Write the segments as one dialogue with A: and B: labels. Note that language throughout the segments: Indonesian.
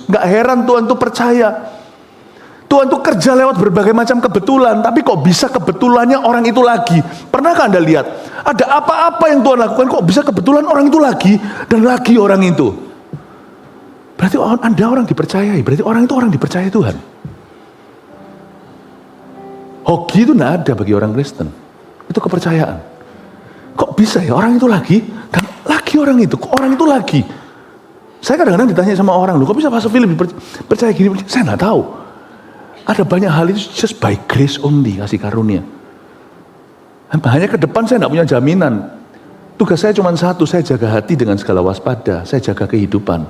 A: Nggak heran Tuhan tuh percaya. Tuhan tuh kerja lewat berbagai macam kebetulan, tapi kok bisa kebetulannya orang itu lagi? Pernahkah Anda lihat? Ada apa-apa yang Tuhan lakukan, kok bisa kebetulan orang itu lagi, dan lagi orang itu? Berarti Anda orang dipercayai, berarti orang itu orang dipercaya Tuhan. Hoki itu tidak ada bagi orang Kristen. Itu kepercayaan. Kok bisa ya orang itu lagi, dan lagi orang itu, kok orang itu lagi? Saya kadang-kadang ditanya sama orang, loh kok bisa Pastor Philip percaya gini? Saya nggak tahu. Ada banyak hal itu just by grace only, kasih karunia. Hanya ke depan saya nggak punya jaminan. Tugas saya cuma satu, saya jaga hati dengan segala waspada, saya jaga kehidupan.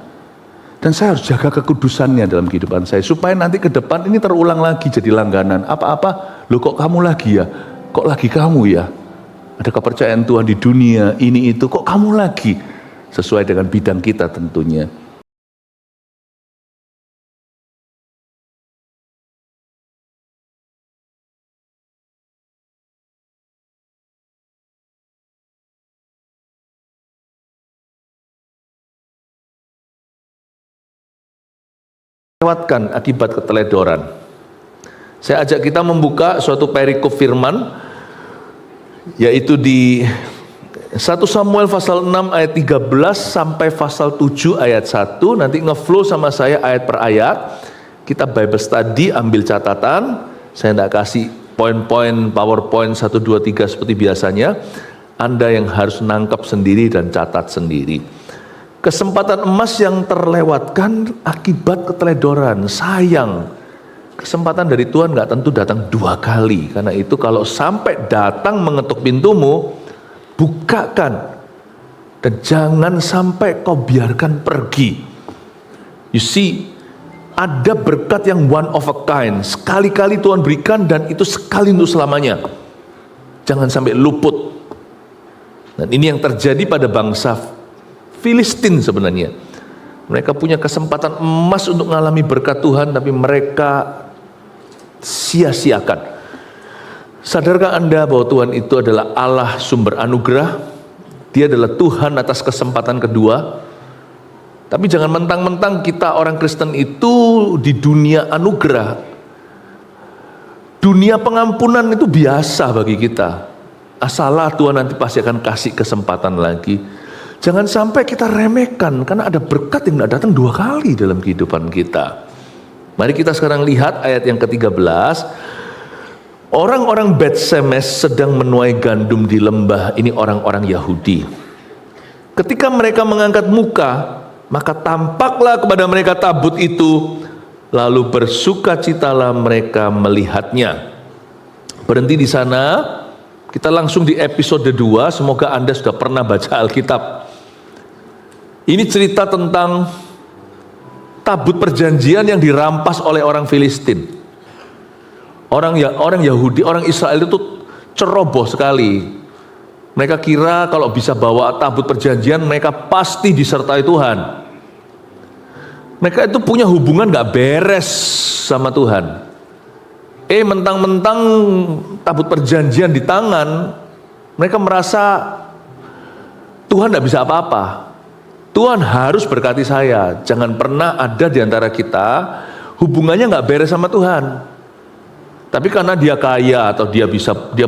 A: Dan saya harus jaga kekudusannya dalam kehidupan saya, supaya nanti ke depan ini terulang lagi jadi langganan. Apa-apa, loh kok kamu lagi ya? Kok lagi kamu ya? Ada kepercayaan Tuhan di dunia, ini itu, kok kamu lagi? Sesuai dengan bidang kita tentunya. Lewatkan akibat keteledoran. Saya ajak kita membuka suatu perikop firman, yaitu di 1 Samuel pasal 6 ayat 13 sampai pasal 7 ayat 1. Nanti ngeflow sama saya ayat per ayat. Kita Bible study, ambil catatan. Saya tidak kasih poin-poin PowerPoint 1, 2, 3 seperti biasanya. Anda yang harus nangkap sendiri dan catat sendiri. Kesempatan emas yang terlewatkan akibat keteledoran. Sayang, kesempatan dari Tuhan gak tentu datang 2 kali. Karena itu kalau sampai datang mengetuk pintumu, bukakan. Dan jangan sampai kau biarkan pergi. You see, ada berkat yang one of a kind. Sekali-kali Tuhan berikan dan itu sekali untuk selamanya. Jangan sampai luput. Dan ini yang terjadi pada bangsa Filistin sebenarnya. Mereka punya kesempatan emas untuk mengalami berkat Tuhan, tapi mereka sia-siakan. Sadarkah Anda bahwa Tuhan itu adalah Allah sumber anugerah? Dia adalah Tuhan atas kesempatan kedua. Tapi jangan mentang-mentang kita orang Kristen itu di dunia anugerah. Dunia pengampunan itu biasa bagi kita. Asalah Tuhan nanti pasti akan kasih kesempatan lagi. Jangan sampai kita remehkan, karena ada berkat yang tidak datang 2 kali dalam kehidupan kita. Mari kita sekarang lihat ayat yang ke-13. Orang-orang Bet Semes sedang menuai gandum di lembah. Ini orang-orang Yahudi. Ketika mereka mengangkat muka, maka tampaklah kepada mereka tabut itu, lalu bersukacitalah mereka melihatnya. Berhenti di sana. Kita langsung di episode 2. Semoga Anda sudah pernah baca Alkitab. Ini cerita tentang tabut perjanjian yang dirampas oleh orang Filistin. Orang Yahudi, orang Israel itu ceroboh sekali. Mereka kira kalau bisa bawa tabut perjanjian, mereka pasti disertai Tuhan. Mereka itu punya hubungan gak beres sama Tuhan. Mentang-mentang tabut perjanjian di tangan, mereka merasa Tuhan gak bisa apa-apa. Tuhan harus berkati saya. Jangan pernah ada di antara kita hubungannya nggak beres sama Tuhan. Tapi karena dia kaya atau dia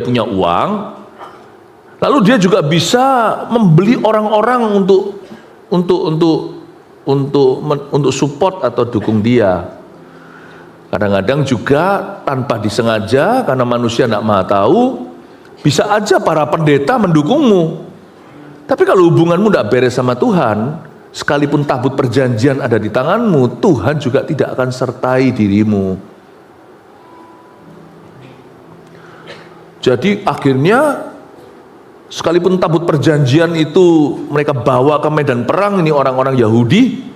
A: punya uang, lalu dia juga bisa membeli orang-orang untuk support atau dukung dia. Kadang-kadang juga tanpa disengaja, karena manusia nggak maha tahu, bisa aja para pendeta mendukungmu. Tapi kalau hubunganmu tidak beres sama Tuhan, sekalipun tabut perjanjian ada di tanganmu, Tuhan juga tidak akan sertai dirimu. Jadi akhirnya, sekalipun tabut perjanjian itu mereka bawa ke medan perang, ini orang-orang Yahudi,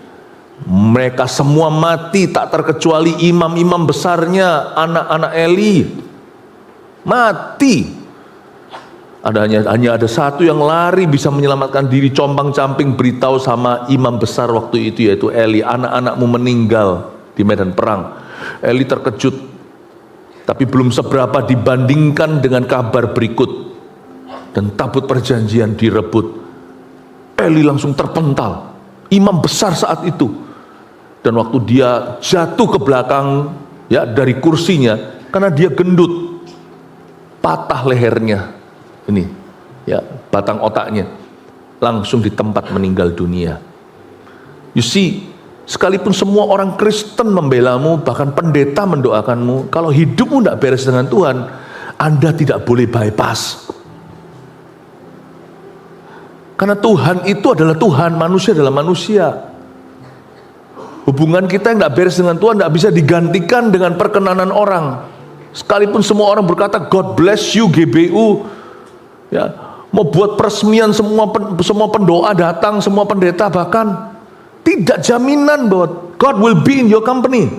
A: mereka semua mati, tak terkecuali imam-imam besarnya, anak-anak Eli, mati. Hanya ada satu yang lari bisa menyelamatkan diri, compang-camping beritahu sama imam besar waktu itu, yaitu Eli, anak-anakmu meninggal di medan perang. Eli terkejut, tapi belum seberapa dibandingkan dengan kabar berikut. Dan tabut perjanjian direbut. Eli langsung terpental, imam besar saat itu. Dan waktu dia jatuh ke belakang ya dari kursinya, karena dia gendut, patah lehernya. Ini ya, batang otaknya langsung di tempat meninggal dunia. You see, sekalipun semua orang Kristen membelamu, bahkan pendeta mendoakanmu, kalau hidupmu tidak beres dengan Tuhan, Anda tidak boleh bypass. Karena Tuhan itu adalah Tuhan, manusia adalah manusia. Hubungan kita yang tidak beres dengan Tuhan tidak bisa digantikan dengan perkenanan orang. Sekalipun semua orang berkata God bless you GBU, ya, mau buat peresmian semua pendoa datang, semua pendeta bahkan, tidak jaminan bahwa God will be in your company.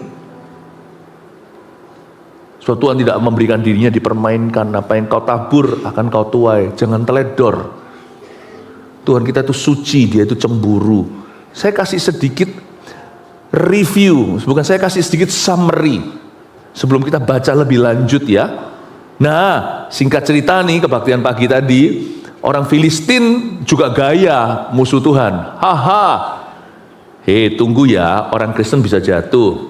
A: Sebab Tuhan tidak memberikan dirinya dipermainkan. Apa yang kau tabur akan kau tuai. Jangan teledor. Tuhan kita itu suci, dia itu cemburu. Saya kasih sedikit review, bukan, saya kasih sedikit summary sebelum kita baca lebih lanjut ya. Nah, singkat cerita nih, kebaktian pagi tadi, orang Filistin juga gaya musuh Tuhan. Haha. Tunggu ya, orang Kristen bisa jatuh,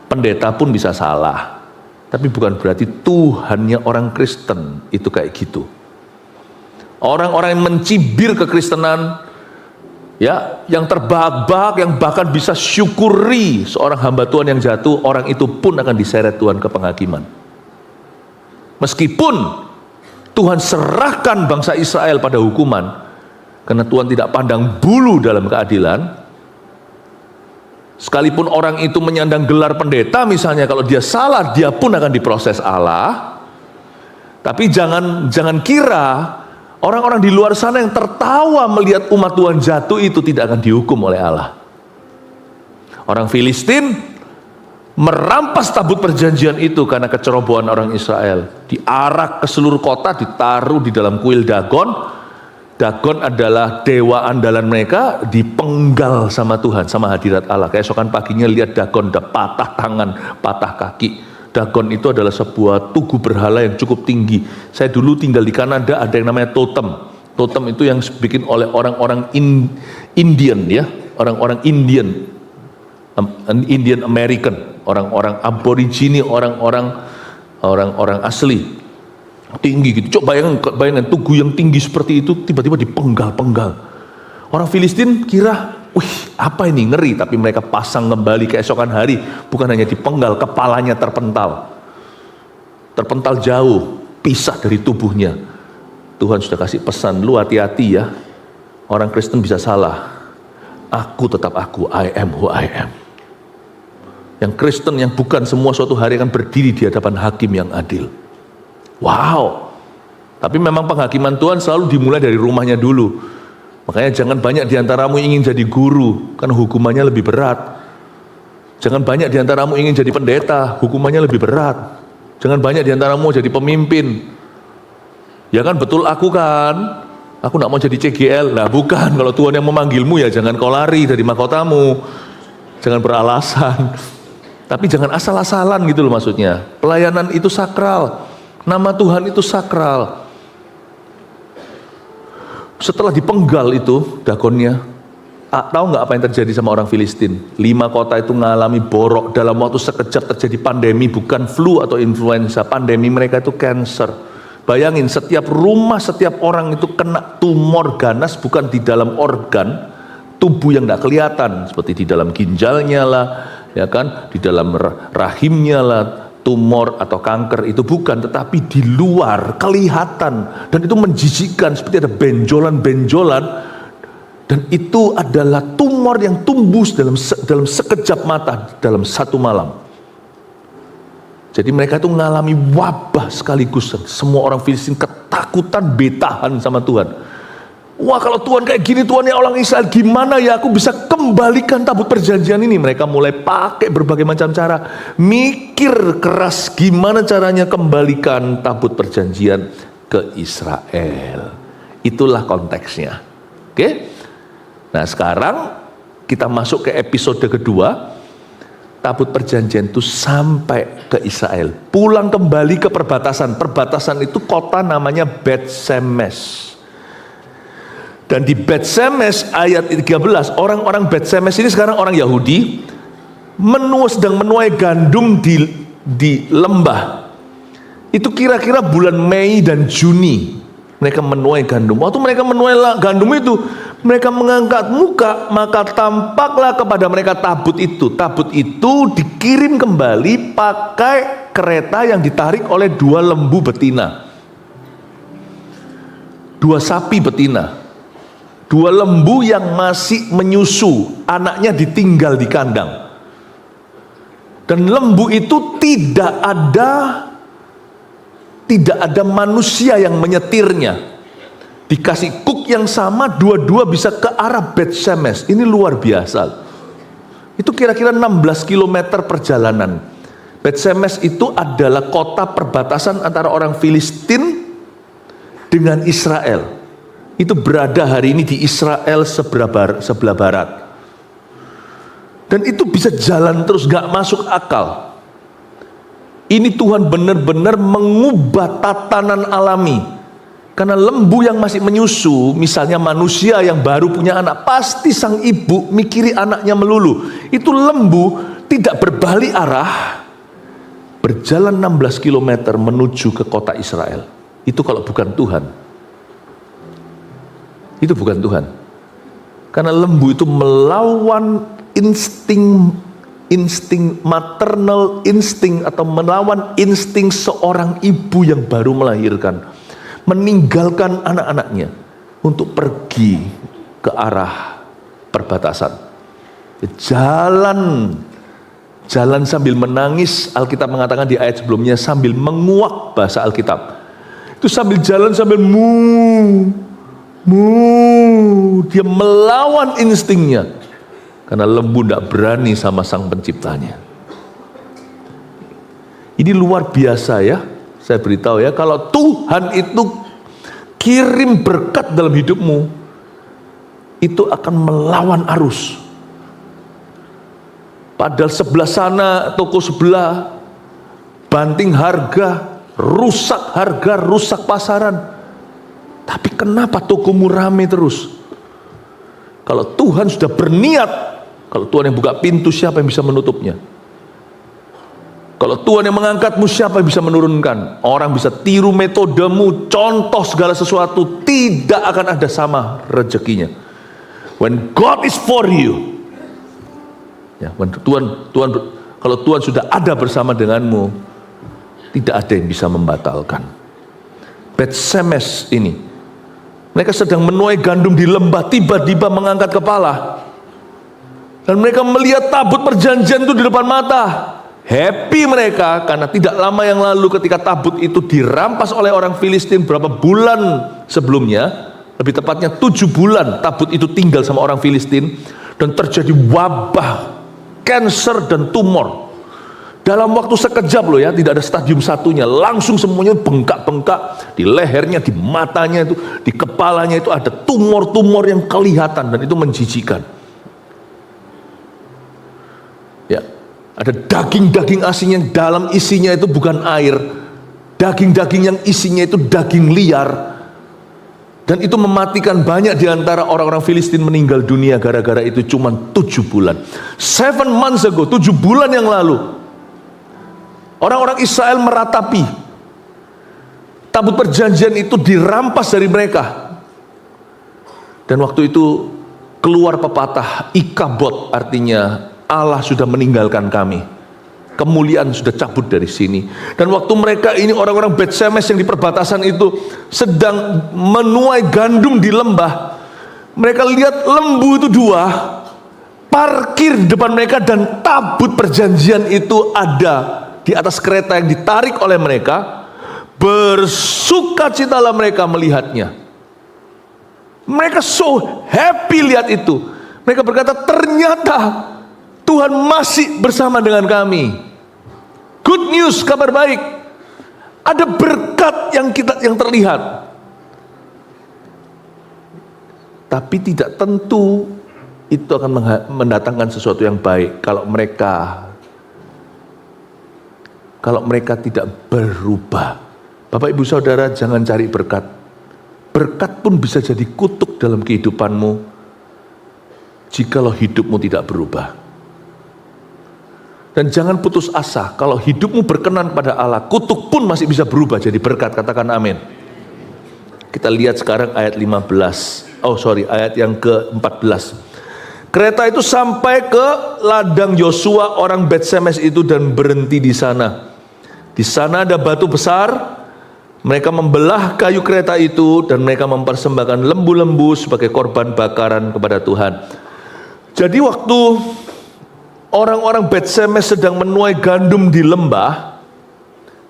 A: pendeta pun bisa salah. Tapi bukan berarti Tuhannya orang Kristen itu kayak gitu. Orang-orang yang mencibir kekristenan, ya, yang terbahak-bahak, yang bahkan bisa syukuri seorang hamba Tuhan yang jatuh, orang itu pun akan diseret Tuhan ke penghakiman. Meskipun Tuhan serahkan bangsa Israel pada hukuman, karena Tuhan tidak pandang bulu dalam keadilan. Sekalipun orang itu menyandang gelar pendeta misalnya, kalau dia salah, dia pun akan diproses Allah. Tapi jangan kira orang-orang di luar sana yang tertawa melihat umat Tuhan jatuh itu tidak akan dihukum oleh Allah. Orang Filistin merampas tabut perjanjian itu karena kecerobohan orang Israel. Diarak ke seluruh kota, ditaruh di dalam kuil Dagon. Dagon adalah dewa andalan mereka, dipenggal sama Tuhan, sama hadirat Allah. Keesokan paginya lihat Dagon udah patah tangan, patah kaki. Dagon itu adalah sebuah tugu berhala yang cukup tinggi. Saya dulu tinggal di Kanada, ada yang namanya totem. Totem itu yang dibikin oleh orang-orang Indian ya, orang-orang Indian American, orang-orang aborigine, orang-orang asli. Tinggi gitu. Coba bayangkan tugu yang tinggi seperti itu tiba-tiba dipenggal-penggal. Orang Filistin kira, wih, apa ini, ngeri, tapi mereka pasang kembali keesokan hari, bukan hanya dipenggal, kepalanya terpental jauh, pisah dari tubuhnya. Tuhan sudah kasih pesan, lu hati-hati ya, orang Kristen bisa salah, aku tetap aku, I am who I am. Yang Kristen yang bukan semua suatu hari akan berdiri di hadapan hakim yang adil. Wow, tapi memang penghakiman Tuhan selalu dimulai dari rumahnya dulu. Makanya jangan banyak diantaramu ingin jadi guru, karena hukumannya lebih berat. Jangan banyak diantaramu ingin jadi pendeta, hukumannya lebih berat. Jangan banyak diantaramu jadi pemimpin. Ya kan, betul aku kan, aku gak mau jadi CGL. Nah bukan, kalau Tuhan yang memanggilmu ya jangan kau lari dari mahkotamu. Jangan beralasan. Tapi jangan asal-asalan gitu loh maksudnya. Pelayanan itu sakral. Nama Tuhan itu sakral. Setelah dipenggal itu Dagonnya, tahu nggak apa yang terjadi sama orang Filistin? 5 kota itu mengalami borok. Dalam waktu sekejap terjadi pandemi, bukan flu atau influenza. Pandemi mereka itu cancer. Bayangin, setiap rumah, setiap orang itu kena tumor ganas, bukan di dalam organ tubuh yang nggak kelihatan, seperti di dalam ginjalnya lah, ya kan, di dalam rahimnya lah. Tumor atau kanker itu bukan, tetapi di luar kelihatan, dan itu menjijikkan, seperti ada benjolan-benjolan, dan itu adalah tumor yang tumbuh dalam sekejap mata dalam satu malam. Jadi mereka itu mengalami wabah sekaligus. Semua orang Filistin ketakutan, betahan sama Tuhan. Wah, kalau Tuhan kayak gini, Tuhan ya orang Israel, gimana ya aku bisa kembalikan tabut perjanjian ini? Mereka mulai pakai berbagai macam cara, mikir keras gimana caranya kembalikan tabut perjanjian ke Israel. Itulah konteksnya. Oke? Nah sekarang kita masuk ke episode kedua. Tabut perjanjian itu sampai ke Israel, pulang kembali ke perbatasan. Perbatasan itu kota namanya Bet-Shemesh. Dan di Bet-Shemesh ayat 13, orang-orang Bet-Shemesh ini sekarang orang Yahudi. sedang menuai gandum di lembah. Itu kira-kira bulan Mei dan Juni mereka menuai gandum. Waktu mereka menuai gandum itu, mereka mengangkat muka, maka tampaklah kepada mereka tabut itu. Tabut itu dikirim kembali pakai kereta yang ditarik oleh 2 lembu betina, 2 sapi betina, 2 lembu yang masih menyusu, anaknya ditinggal di kandang. Dan lembu itu tidak ada manusia yang menyetirnya. Dikasih kuk yang sama, dua-dua bisa ke arah Bet Shemesh. Ini luar biasa. Itu kira-kira 16 km perjalanan. Bet Shemesh itu adalah kota perbatasan antara orang Filistin dengan Israel. Itu berada hari ini di Israel sebelah barat. Dan itu bisa jalan terus, gak masuk akal. Ini Tuhan benar-benar mengubah tatanan alami. Karena lembu yang masih menyusu, misalnya manusia yang baru punya anak, pasti sang ibu mikiri anaknya melulu. Itu lembu tidak berbalik arah, berjalan 16 km menuju ke kota Israel. Itu kalau bukan Tuhan. Itu bukan Tuhan. Karena lembu itu melawan insting maternal insting, atau melawan insting seorang ibu yang baru melahirkan, meninggalkan anak-anaknya untuk pergi ke arah perbatasan. Jalan sambil menangis. Alkitab mengatakan di ayat sebelumnya sambil menguak, bahasa Alkitab. Itu sambil jalan sambil dia melawan instingnya. Karena lembu tidak berani sama sang penciptanya. Ini luar biasa ya. Saya beritahu ya, kalau Tuhan itu kirim berkat dalam hidupmu, itu akan melawan arus. Padahal sebelah sana, toko sebelah, banting harga, rusak pasaran. Tapi kenapa tokomu rame terus? Kalau Tuhan sudah berniat, kalau Tuhan yang buka pintu, siapa yang bisa menutupnya? Kalau Tuhan yang mengangkatmu, siapa yang bisa menurunkan? Orang bisa tiru metodemu, contoh segala sesuatu, tidak akan ada sama rezekinya. When God is for you, ya, kalau Tuhan sudah ada bersama denganmu, tidak ada yang bisa membatalkan. Bet Shemesh ini, mereka sedang menuai gandum di lembah, tiba-tiba mengangkat kepala. Dan mereka melihat tabut perjanjian itu di depan mata. Happy mereka, karena tidak lama yang lalu ketika tabut itu dirampas oleh orang Filistin berapa bulan sebelumnya, lebih tepatnya 7 bulan tabut itu tinggal sama orang Filistin, dan terjadi wabah, kanker dan tumor. Dalam waktu sekejap loh ya, tidak ada stadium satunya, langsung semuanya bengkak-bengkak, di lehernya, di matanya itu, di kepalanya itu ada tumor-tumor yang kelihatan, dan itu menjijikan. Ya, ada daging-daging asin yang dalam isinya itu bukan air, daging-daging yang isinya itu daging liar, dan itu mematikan banyak di antara orang-orang Filistin meninggal dunia gara-gara itu cuma 7 bulan. 7 months ago, 7 bulan yang lalu, orang-orang Israel meratapi tabut perjanjian itu dirampas dari mereka. Dan waktu itu keluar pepatah Ikabod, artinya Allah sudah meninggalkan kami, kemuliaan sudah cabut dari sini. Dan waktu mereka ini, orang-orang Bet Shemesh yang di perbatasan itu sedang menuai gandum di lembah, mereka lihat lembu itu 2 parkir di depan mereka, dan tabut perjanjian itu ada di atas kereta yang ditarik oleh mereka. Bersukacitalah mereka melihatnya. Mereka so happy lihat itu. Mereka berkata, ternyata Tuhan masih bersama dengan kami. Good news, kabar baik. Ada berkat yang terlihat. Tapi tidak tentu itu akan mendatangkan sesuatu yang baik kalau mereka tidak berubah. Bapak Ibu Saudara, jangan cari berkat. Berkat pun bisa jadi kutuk dalam kehidupanmu jikalau hidupmu tidak berubah. Dan jangan putus asa, kalau hidupmu berkenan pada Allah, kutuk pun masih bisa berubah jadi berkat, katakan amin. Kita lihat sekarang ayat 15, ayat yang ke-14. Kereta itu sampai ke ladang Yosua orang Bet-Semes itu dan berhenti di sana. Di sana ada batu besar. Mereka membelah kayu kereta itu dan mereka mempersembahkan lembu-lembu sebagai korban bakaran kepada Tuhan. Jadi waktu orang-orang Bet-Semes sedang menuai gandum di lembah,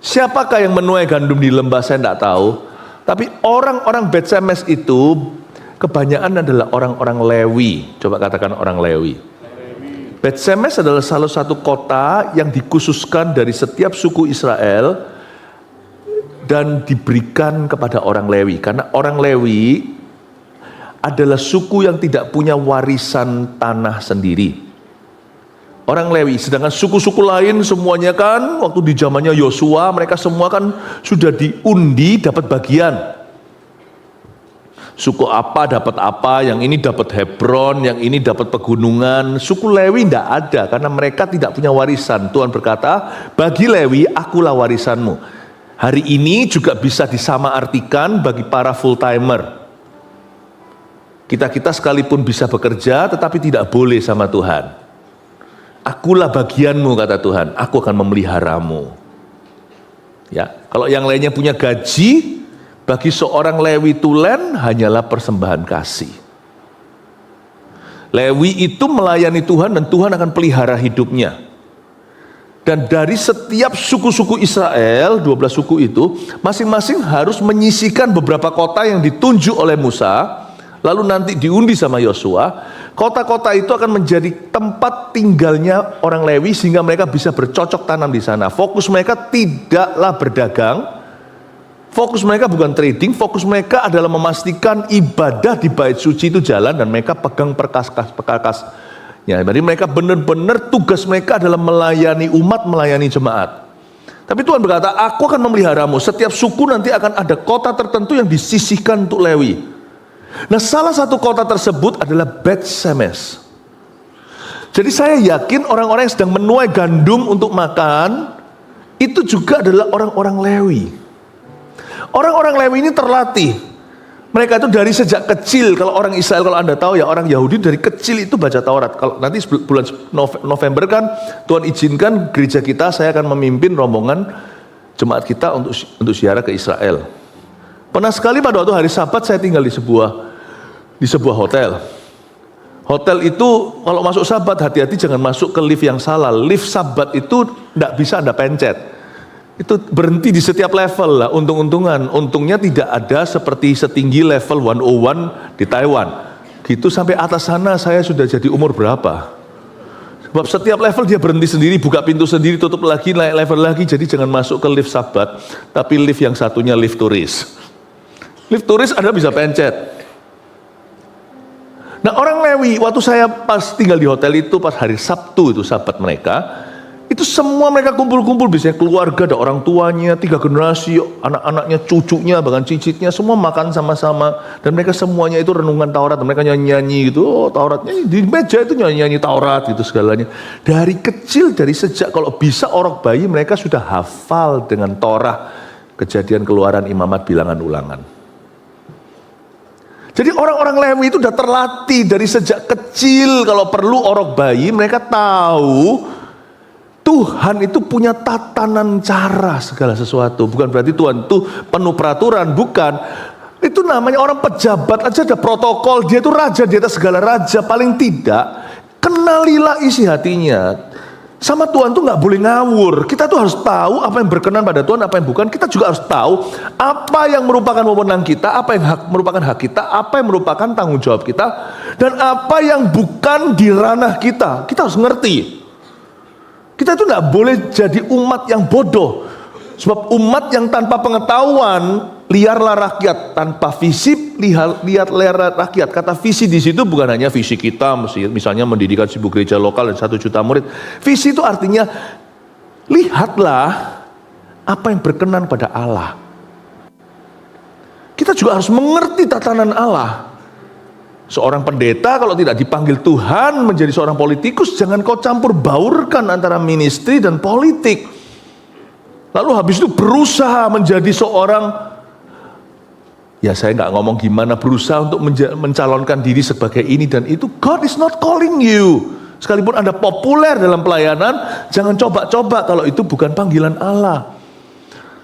A: siapakah yang menuai gandum di lembah saya tidak tahu. Tapi orang-orang Bet-Semes itu kebanyakan adalah orang-orang Lewi. Coba katakan orang Lewi. Bet-Semes adalah salah satu kota yang dikhususkan dari setiap suku Israel dan diberikan kepada orang Lewi. Karena orang Lewi adalah suku yang tidak punya warisan tanah sendiri. Orang Lewi, sedangkan suku-suku lain semuanya kan waktu di zamannya Yosua mereka semua kan sudah diundi dapat bagian. Suku apa dapat apa, yang ini dapat Hebron, yang ini dapat pegunungan. Suku Lewi tidak ada karena mereka tidak punya warisan. Tuhan berkata, bagi Lewi akulah warisanmu. Hari ini juga bisa disamaartikan bagi para full timer. Kita sekalipun bisa bekerja tetapi tidak boleh sama Tuhan. Akulah bagianmu kata Tuhan, aku akan memeliharamu. Ya, kalau yang lainnya punya gaji, bagi seorang Lewi tulen hanyalah persembahan kasih. Lewi itu melayani Tuhan dan Tuhan akan pelihara hidupnya. Dan dari setiap suku-suku Israel, 12 suku itu, masing-masing harus menyisihkan beberapa kota yang ditunjuk oleh Musa, lalu nanti diundi sama Yosua. Kota-kota itu akan menjadi tempat tinggalnya orang Lewi sehingga mereka bisa bercocok tanam di sana. Fokus mereka tidaklah berdagang. Fokus mereka bukan trading, fokus mereka adalah memastikan ibadah di bait suci itu jalan dan mereka pegang perkakas. Ya, jadi mereka benar-benar tugas mereka adalah melayani umat, melayani jemaat. Tapi Tuhan berkata, aku akan memeliharamu. Setiap suku nanti akan ada kota tertentu yang disisihkan untuk Lewi. Nah, salah satu kota tersebut adalah Bet-Semes. Jadi saya yakin orang-orang yang sedang menuai gandum untuk makan itu juga adalah orang-orang Lewi. Orang-orang Lewi ini terlatih. Mereka itu dari sejak kecil, kalau orang Israel, kalau Anda tahu ya, orang Yahudi dari kecil itu baca Taurat. Kalau nanti bulan November kan Tuhan izinkan gereja kita, saya akan memimpin rombongan jemaat kita untuk ziarah ke Israel. Pernah sekali pada waktu hari Sabat saya tinggal di sebuah hotel. Hotel itu kalau masuk Sabat hati-hati jangan masuk ke lift yang salah. Lift Sabat itu tidak bisa Anda pencet. Itu berhenti di setiap level lah, untung-untungan. Untungnya tidak ada seperti setinggi level 101 di Taiwan. Gitu sampai atas sana saya sudah jadi umur berapa. Sebab setiap level dia berhenti sendiri, buka pintu sendiri, tutup lagi, naik level lagi. Jadi jangan masuk ke lift Sabat, tapi lift yang satunya lift turis. Lift turis Anda bisa pencet. Nah, orang Lewi, waktu saya pas tinggal di hotel itu, pas hari Sabtu itu Sabat mereka, itu semua mereka kumpul-kumpul, biasanya keluarga, ada orang tuanya, 3 generasi, anak-anaknya, cucunya, bahkan cicitnya, semua makan sama-sama. Dan mereka semuanya itu renungan Taurat, mereka nyanyi-nyanyi gitu, Tauratnya di meja itu nyanyi-nyanyi Taurat gitu segalanya. Dari kecil, dari sejak kalau bisa orok bayi, mereka sudah hafal dengan Torah, Kejadian, Keluaran, Imamat, Bilangan, Ulangan. Jadi orang-orang Lewi itu sudah terlatih dari sejak kecil, kalau perlu orok bayi, mereka tahu Tuhan itu punya tatanan cara segala sesuatu. Bukan berarti Tuhan itu penuh peraturan, bukan. Itu namanya orang pejabat aja ada protokol. Dia itu raja di atas segala raja. Paling tidak, kenalilah isi hatinya. Sama Tuhan tuh nggak boleh ngawur. Kita tuh harus tahu apa yang berkenan pada Tuhan, apa yang bukan. Kita juga harus tahu apa yang merupakan wewenang kita, apa yang merupakan hak kita, apa yang merupakan tanggung jawab kita, dan apa yang bukan di ranah kita. Kita harus ngerti. Kita itu tidak boleh jadi umat yang bodoh. Sebab umat yang tanpa pengetahuan, liarlah rakyat. Tanpa visi, liarlah rakyat. Kata visi di situ bukan hanya visi kita, misalnya mendirikan sebuah gereja lokal dan 1 juta murid. Visi itu artinya, lihatlah apa yang berkenan pada Allah. Kita juga harus mengerti tatanan Allah. Seorang pendeta kalau tidak dipanggil Tuhan menjadi seorang politikus, jangan kau campur baurkan antara ministry dan politik. Lalu habis itu berusaha menjadi seorang, ya saya nggak ngomong gimana, berusaha untuk mencalonkan diri sebagai ini dan itu. God is not calling you. Sekalipun Anda populer dalam pelayanan, jangan coba-coba kalau itu bukan panggilan Allah.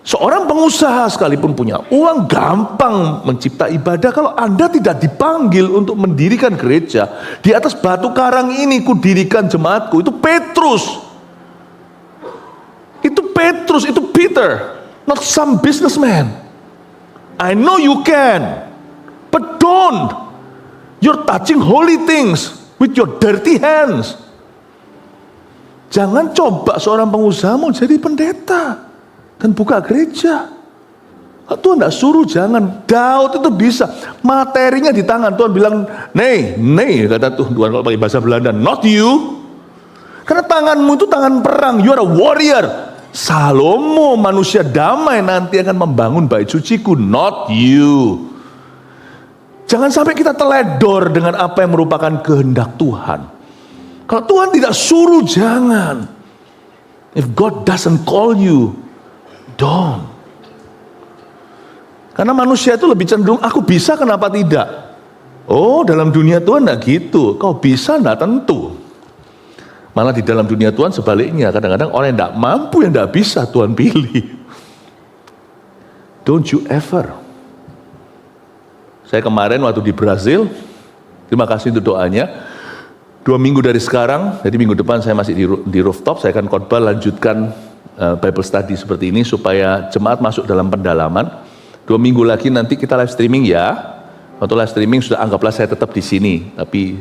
A: Seorang pengusaha sekalipun punya uang, gampang mencipta ibadah. Kalau Anda tidak dipanggil untuk mendirikan gereja, di atas batu karang ini kudirikan jemaatku, itu Petrus. Itu Petrus, itu Peter, not some businessman. I know you can, but don't. You're touching holy things with your dirty hands. Jangan coba seorang pengusaha mau jadi pendeta dan buka gereja. Tuhan tidak suruh, jangan. Daud itu bisa, materinya di tangan. Tuhan bilang, nih, kata Tuhan kalau pakai bahasa Belanda, not you. Karena tanganmu itu tangan perang, you are a warrior. Salomo, manusia damai, nanti akan membangun bait suciku, not you. Jangan sampai kita teledor dengan apa yang merupakan kehendak Tuhan. Kalau Tuhan tidak suruh, jangan. If God doesn't call you, don't. Karena manusia itu lebih cenderung, aku bisa kenapa tidak? Oh, dalam dunia Tuhan enggak gitu. Kau bisa enggak tentu. Malah di dalam dunia Tuhan sebaliknya, kadang-kadang orang yang enggak mampu, yang enggak bisa Tuhan pilih. Don't you ever. Saya kemarin waktu di Brazil, terima kasih untuk doanya. 2 minggu dari sekarang, jadi minggu depan saya masih di rooftop, saya akan khotbah lanjutkan Bible study seperti ini supaya jemaat masuk dalam pendalaman. 2 minggu lagi nanti kita live streaming ya. Waktu live streaming sudah anggaplah saya tetap di sini, tapi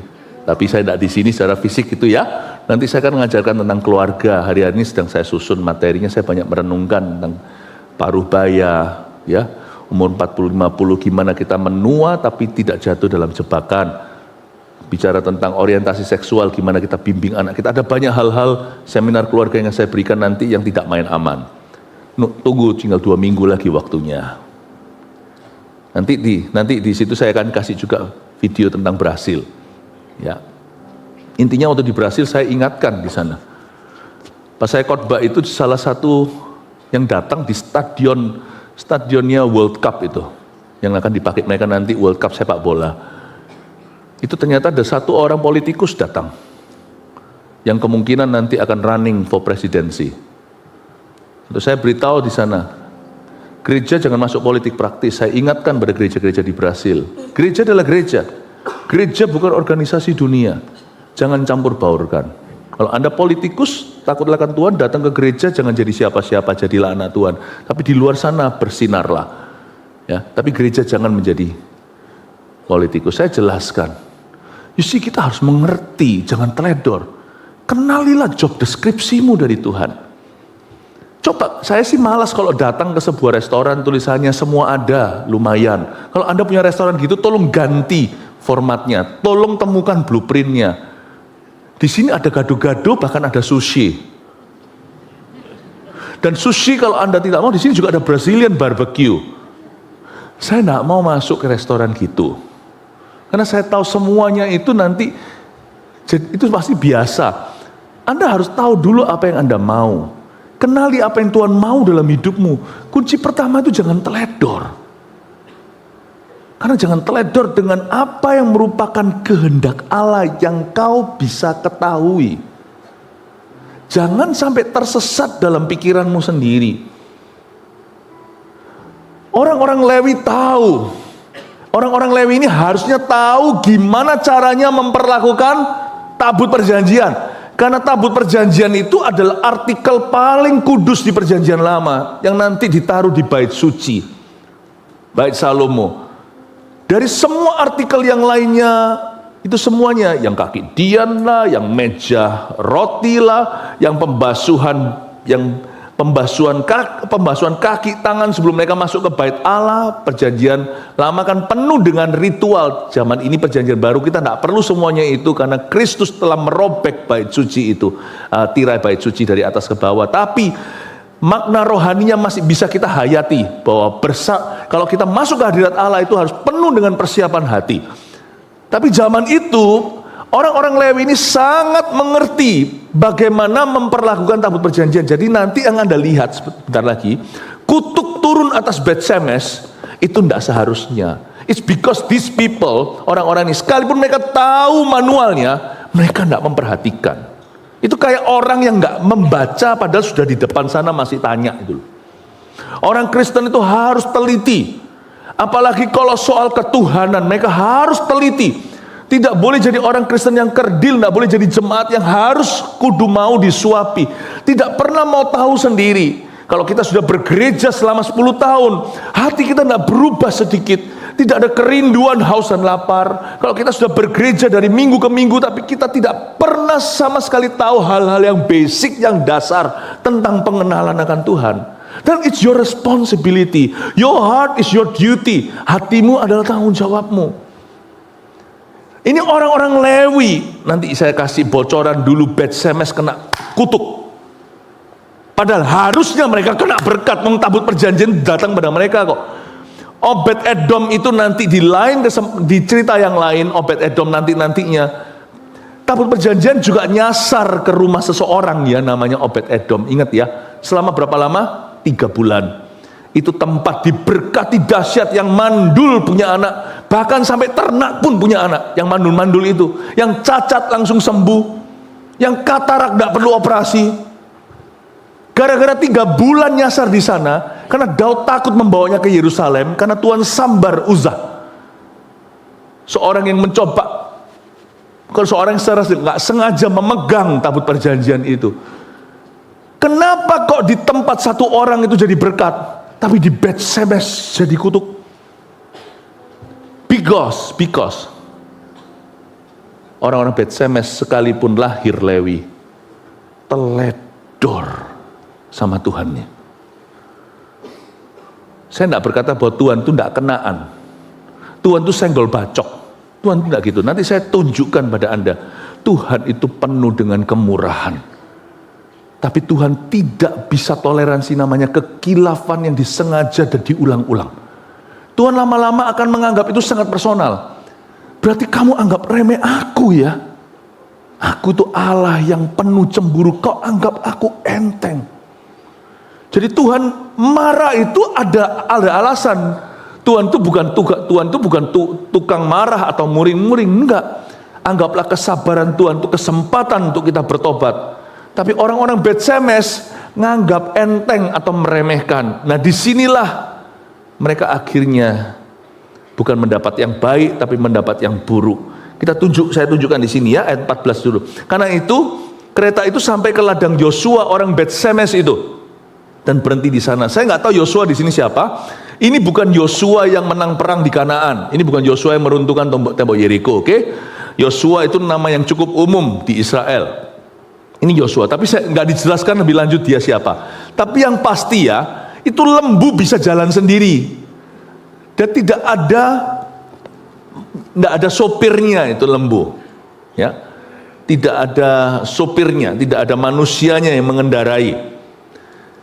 A: saya tidak di sini secara fisik gitu ya. Nanti saya akan mengajarkan tentang keluarga. Hari ini sedang saya susun materinya, saya banyak merenungkan tentang paruh baya, ya, umur 40-50 gimana kita menua tapi tidak jatuh dalam jebakan. Bicara tentang orientasi seksual, gimana kita bimbing anak kita. Ada banyak hal-hal seminar keluarga yang saya berikan nanti yang tidak main aman. Tunggu tinggal 2 minggu lagi waktunya. Nanti di situ saya akan kasih juga video tentang Brasil. Ya. Intinya waktu di Brasil saya ingatkan di sana. Pas saya khotbah itu salah satu yang datang di stadionnya World Cup itu, yang akan dipakai mereka nanti World Cup sepak bola. Itu ternyata ada satu orang politikus datang yang kemungkinan nanti akan running for presidency. Untuk saya beritahu di sana, gereja jangan masuk politik praktis. Saya ingatkan pada gereja-gereja di Brasil, gereja adalah gereja. Gereja bukan organisasi dunia. Jangan campur baurkan. Kalau Anda politikus, takutlah akan Tuhan, datang ke gereja jangan jadi siapa-siapa, jadilah anak Tuhan. Tapi di luar sana bersinarlah. Ya, tapi gereja jangan menjadi politikus. Saya jelaskan. You see, kita harus mengerti, jangan teledor. Kenalilah job deskripsimu dari Tuhan. Coba, saya sih malas kalau datang ke sebuah restoran tulisannya semua ada, lumayan. Kalau Anda punya restoran gitu, tolong ganti formatnya, tolong temukan blueprintnya. Di sini ada gado-gado, bahkan ada sushi. Dan sushi kalau Anda tidak mau, di sini juga ada Brazilian barbecue. Saya tidak mau masuk ke restoran gitu. Karena saya tahu semuanya itu nanti, itu pasti biasa. Anda harus tahu dulu apa yang Anda mau. Kenali apa yang Tuhan mau dalam hidupmu. Kunci pertama itu jangan teledor. Karena jangan teledor dengan apa yang merupakan kehendak Allah yang kau bisa ketahui. Jangan sampai tersesat dalam pikiranmu sendiri. Orang-orang Lewi tahu. Orang-orang Lewi ini harusnya tahu gimana caranya memperlakukan tabut perjanjian. Karena tabut perjanjian itu adalah artikel paling kudus di perjanjian lama yang nanti ditaruh di bait suci, bait Salomo. Dari semua artikel yang lainnya, itu semuanya, yang kaki dian lah, yang meja roti lah, yang pembasuhan kaki tangan sebelum mereka masuk ke bait Allah. Perjanjian lama kan penuh dengan ritual. Zaman ini perjanjian baru kita tidak perlu semuanya itu karena Kristus telah merobek bait suci itu, tirai bait suci dari atas ke bawah. Tapi makna rohaninya masih bisa kita hayati bahwa kalau kita masuk ke hadirat Allah itu harus penuh dengan persiapan hati. Tapi zaman itu orang-orang Lewi ini sangat mengerti bagaimana memperlakukan tabut perjanjian. Jadi nanti yang Anda lihat sebentar lagi, kutuk turun atas Bet Shemesh itu tidak seharusnya. It's because these people, orang-orang ini, sekalipun mereka tahu manualnya, mereka tidak memperhatikan. Itu kayak orang yang nggak membaca padahal sudah di depan sana masih tanya itu. Orang Kristen itu harus teliti. Apalagi kalau soal ketuhanan, mereka harus teliti. Tidak boleh jadi orang Kristen yang kerdil, tidak boleh jadi jemaat yang harus kudu mau disuapi. Tidak pernah mau tahu sendiri. Kalau kita sudah bergereja selama 10 tahun, hati kita tidak berubah sedikit. Tidak ada kerinduan, haus dan lapar. Kalau kita sudah bergereja dari minggu ke minggu, tapi kita tidak pernah sama sekali tahu hal-hal yang basic, yang dasar tentang pengenalan akan Tuhan. Dan it's your responsibility. Your heart is your duty. Hatimu adalah tanggung jawabmu. Ini orang-orang Lewi. Nanti saya kasih bocoran dulu, Bet Shemesh kena kutuk. Padahal harusnya mereka kena berkat. Tabut perjanjian datang pada mereka kok. Obed Edom itu nanti di cerita yang lain, Obed Edom nantinya tabut perjanjian juga nyasar ke rumah seseorang ya, namanya Obed Edom. Ingat ya, selama berapa lama? 3 bulan. Itu tempat diberkati dahsyat, yang mandul punya anak, bahkan sampai ternak pun punya anak. Yang mandul-mandul itu, yang cacat langsung sembuh, yang katarak tidak perlu operasi. Gara-gara 3 bulan nyasar di sana, karena Daud takut membawanya ke Yerusalem, karena Tuhan sambar Uzza, seorang yang mencoba, kalau seorang yang secara nggak sengaja memegang tabut perjanjian itu. Kenapa kok di tempat satu orang itu jadi berkat, tapi di Bet Shemesh jadi kutuk? Because orang-orang Bet Shemesh sekalipun lahir Lewi, teledor sama Tuhannya. Saya tidak berkata bahwa Tuhan itu tidak kenaan. Tuhan itu senggol bacok. Tuhan tidak gitu. Nanti saya tunjukkan pada Anda, Tuhan itu penuh dengan kemurahan. Tapi Tuhan tidak bisa toleransi namanya kekilafan yang disengaja dan diulang-ulang. Tuhan lama-lama akan menganggap itu sangat personal. Berarti kamu anggap remeh aku ya? Aku itu Allah yang penuh cemburu, kau anggap aku enteng. Jadi Tuhan marah itu ada alasan. Tuhan itu bukan tukang marah atau muring-muring, enggak. Anggaplah kesabaran Tuhan itu kesempatan untuk kita bertobat. Tapi orang-orang Bet Shemesh nganggap enteng atau meremehkan. Nah, disinilah mereka akhirnya bukan mendapat yang baik, tapi mendapat yang buruk. Saya tunjukkan di sini ya, ayat 14 dulu. Karena itu kereta itu sampai ke ladang Yosua orang Bet Shemesh itu, dan berhenti di sana. Saya nggak tahu Yosua di sini siapa. Ini bukan Yosua yang menang perang di Kanaan. Ini bukan Yosua yang meruntuhkan tembok Yeriko. Oke? Yosua itu nama yang cukup umum di Israel. Ini Yosua, tapi saya nggak dijelaskan lebih lanjut dia siapa. Tapi yang pasti ya, itu lembu bisa jalan sendiri, dan tidak ada sopirnya itu lembu, ya, tidak ada sopirnya, tidak ada manusianya yang mengendarai.